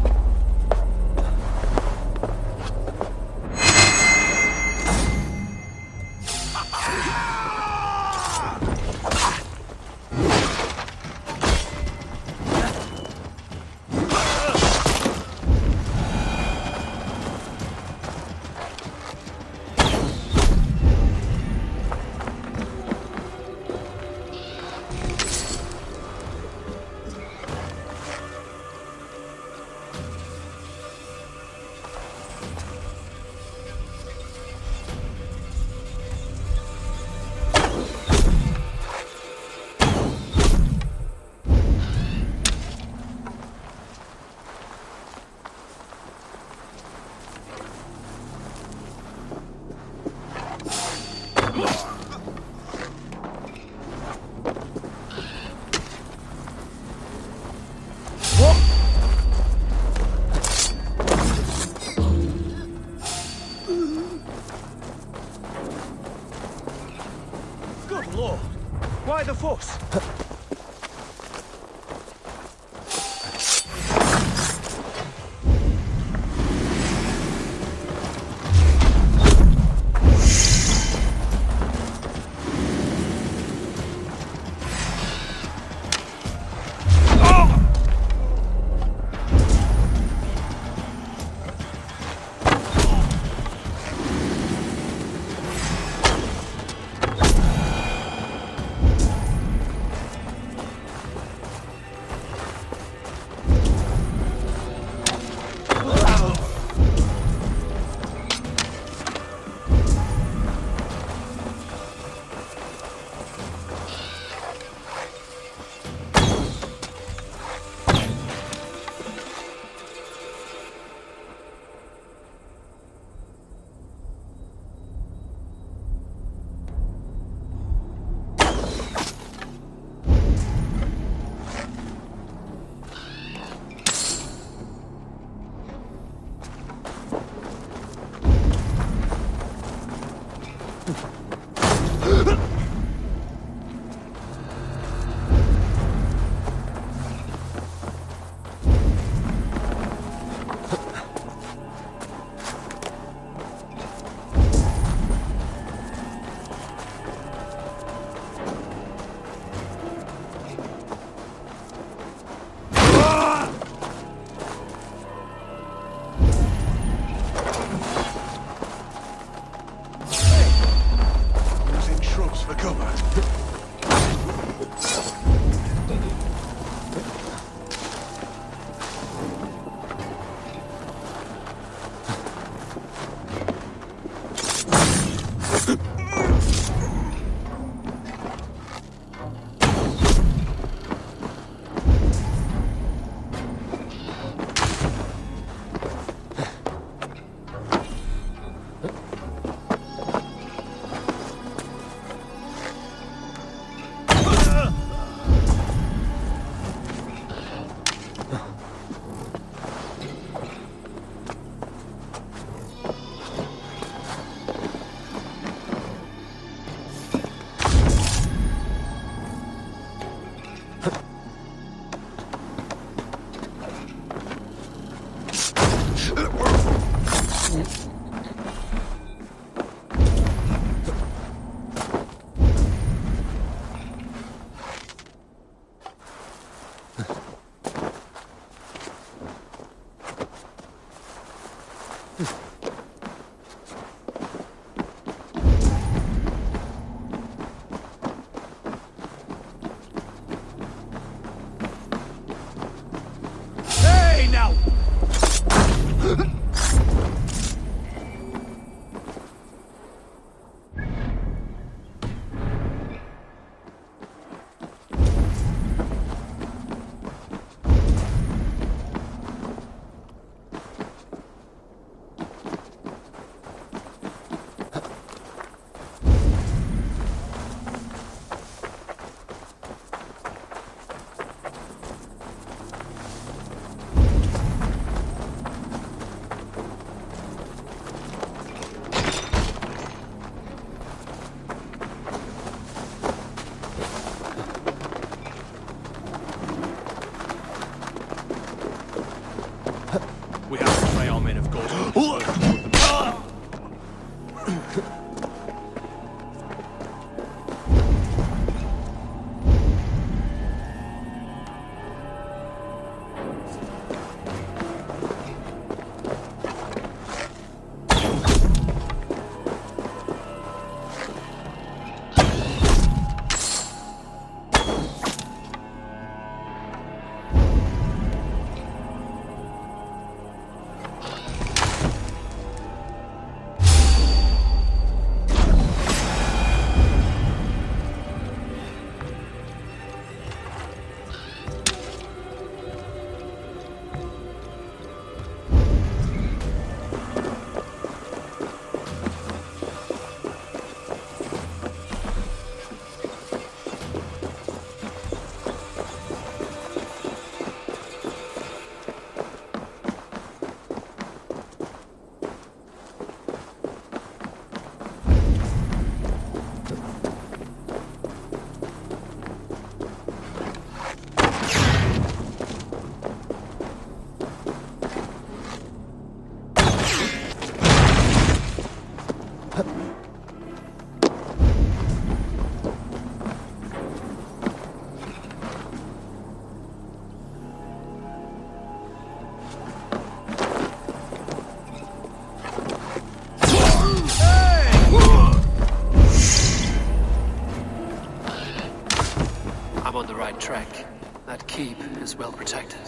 right track. That keep is well protected.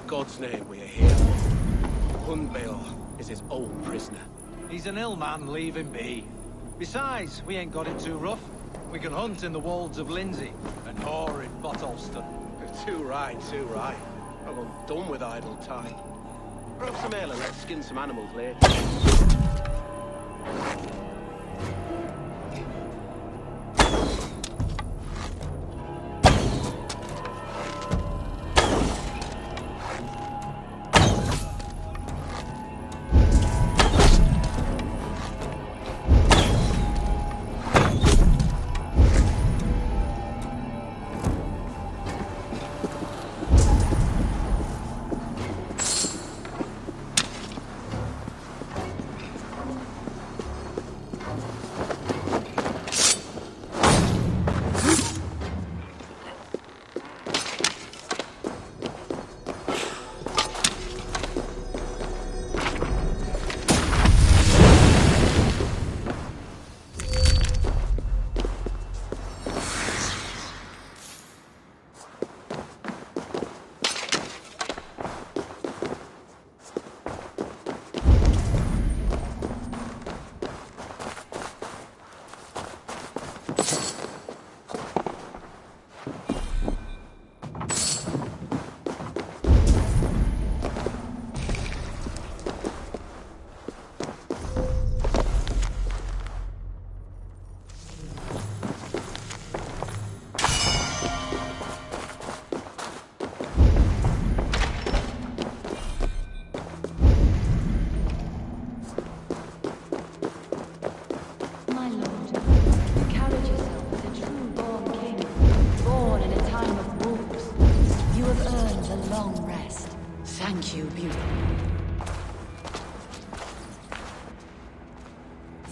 God's name we are here for. Hunbeor is his old prisoner. He's an ill man, leave him be. Besides, we ain't got it too rough. We can hunt in the wolds of Lindsey and whore in Botolston. Too right, too right. I'm done with idle time. Grab some ale and let's skin some animals later.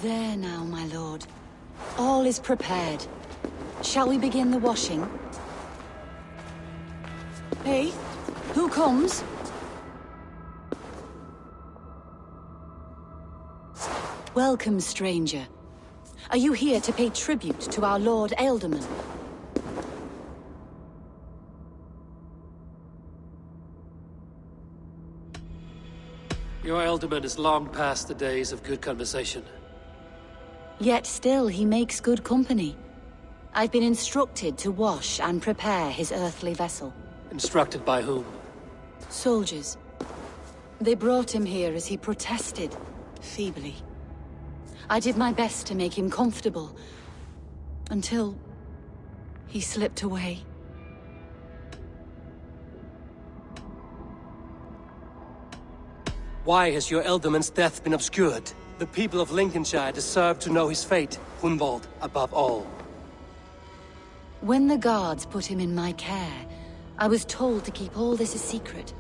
There now, my lord. All is prepared. Shall we begin the washing? Hey, who comes? Welcome, stranger. Are you here to pay tribute to our Lord Ealdorman? Your Ealdorman is long past the days of good conversation. Yet still he makes good company. I've been instructed to wash and prepare his earthly vessel. Instructed by whom? Soldiers. They brought him here as he protested, feebly. I did my best to make him comfortable, until he slipped away. Why has your Ealdorman's death been obscured? The people of Lincolnshire deserve to know his fate, Hunwald above all. When the guards put him in my care, I was told to keep all this a secret.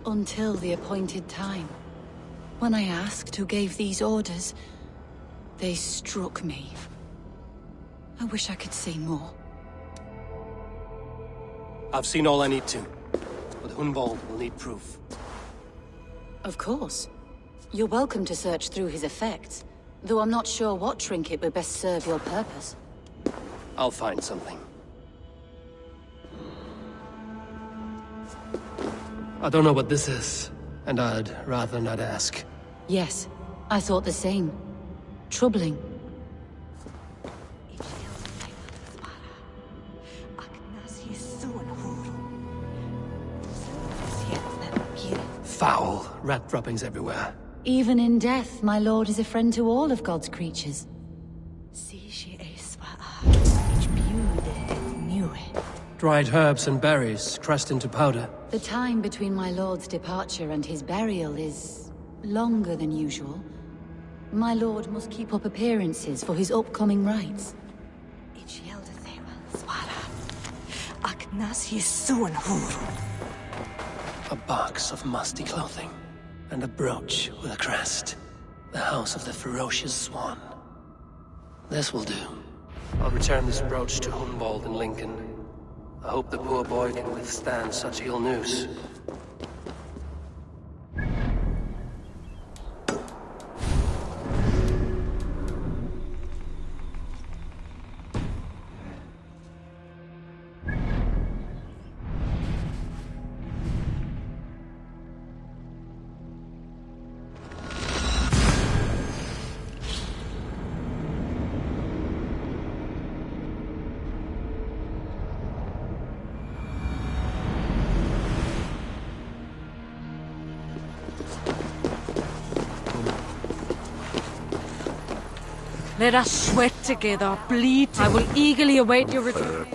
Until the appointed time. When I asked who gave these orders, they struck me. I wish I could say more. I've seen all I need to, but Hunwald will need proof. Of course. You're welcome to search through his effects, though I'm not sure what trinket would best serve your purpose. I'll find something. I don't know what this is, and I'd rather not ask. Yes, I thought the same. Troubling. Foul rat droppings everywhere. Even in death, my lord is a friend to all of God's creatures. Dried herbs and berries crushed into powder. The time between my lord's departure and his burial is longer than usual. My lord must keep up appearances for his upcoming rites. A box of musty clothing, and a brooch with a crest. The house of the ferocious swan. This will do. I'll return this brooch to Hunwald in Lincoln. I hope the poor boy can withstand such ill news. Let us sweat together, bleed. I will eagerly await your return.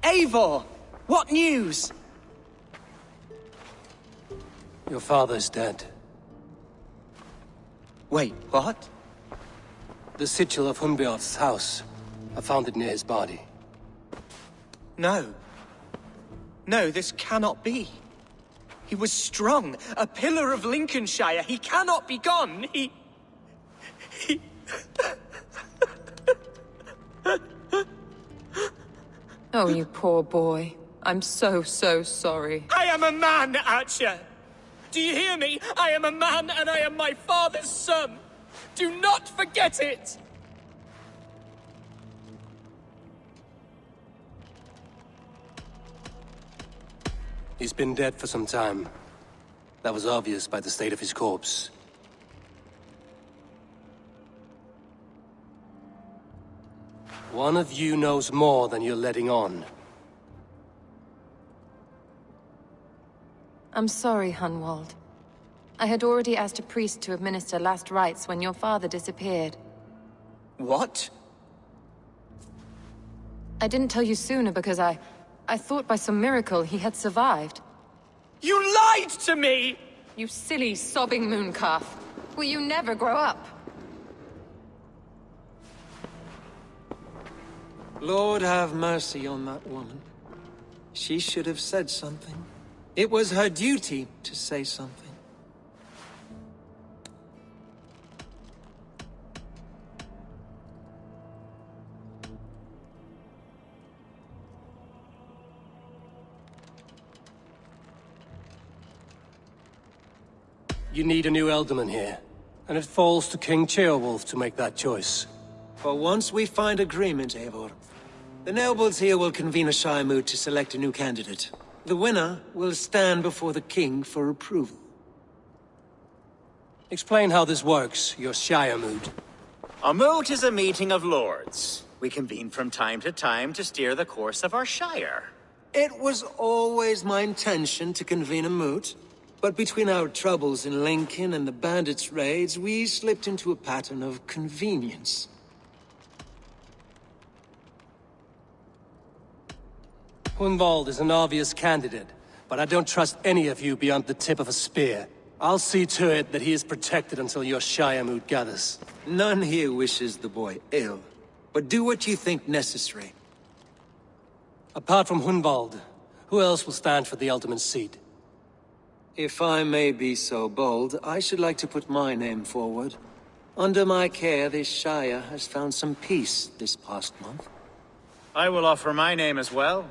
Eivor! What news? Your father's dead. Wait, what? The sigil of Hunbeorth's house. I found it near his body. No. No, this cannot be. He was strong, a pillar of Lincolnshire. He cannot be gone. He... Oh, you poor boy. I'm so sorry. I am a man, Archer! Do you hear me? I am a man and I am my father's son! Do not forget it! He's been dead for some time. That was obvious by the state of his corpse. One of you knows more than you're letting on. I'm sorry, Hunwald. I had already asked a priest to administer last rites when your father disappeared. What? I didn't tell you sooner because I thought by some miracle he had survived. You lied to me! You silly, sobbing mooncalf. Will you never grow up? Lord have mercy on that woman. She should have said something. It was her duty to say something. You need a new Elderman here, and it falls to King Ceolwulf to make that choice. For once we find agreement, Eivor. The nobles here will convene a Shire moot to select a new candidate. The winner will stand before the king for approval. Explain how this works, your Shire moot. A moot is a meeting of lords. We convene from time to time to steer the course of our Shire. It was always my intention to convene a moot, but between our troubles in Lincoln and the bandits' raids, we slipped into a pattern of convenience. Hunwald is an obvious candidate, but I don't trust any of you beyond the tip of a spear. I'll see to it that he is protected until your Shire moot gathers. None here wishes the boy ill, but do what you think necessary. Apart from Hunwald, who else will stand for the Elderman's seat? If I may be so bold, I should like to put my name forward. Under my care, this Shire has found some peace this past month. I will offer my name as well.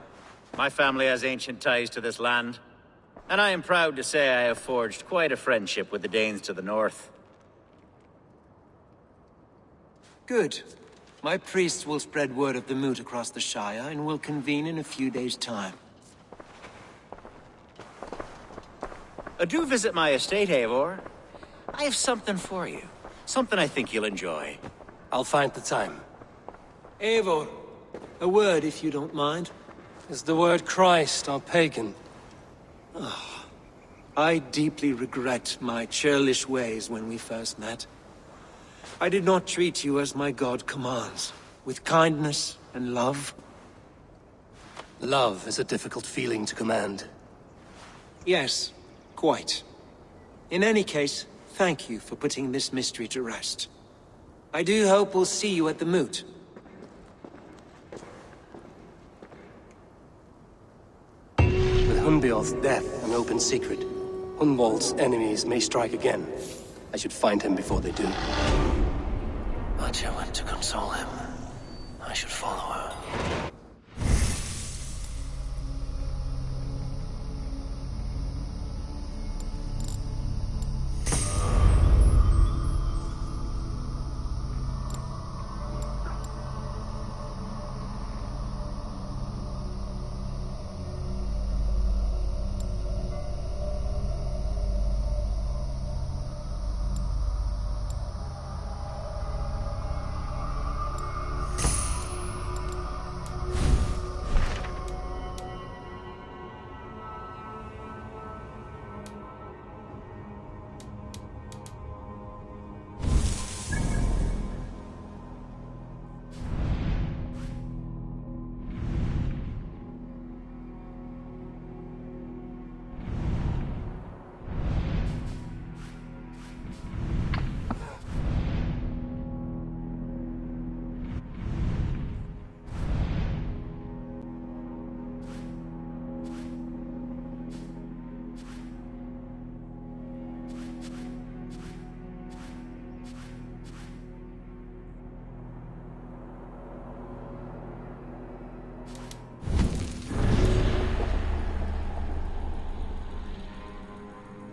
My family has ancient ties to this land, and I am proud to say I have forged quite a friendship with the Danes to the north. Good. My priests will spread word of the moot across the Shire, and will convene in a few days' time. Do visit my estate, Eivor. I have something for you. Something I think you'll enjoy. I'll find the time. Eivor, a word if you don't mind. Is the word Christ or pagan? I deeply regret my churlish ways when we first met. I did not treat you as my god commands, with kindness and love. Love is a difficult feeling to command. Yes, quite. In any case, thank you for putting this mystery to rest. I do hope we'll see you at the moot. With Hunbeorth's death an open secret, Hunwald's enemies may strike again. I should find him before they do. Atya went to console him. I should follow her.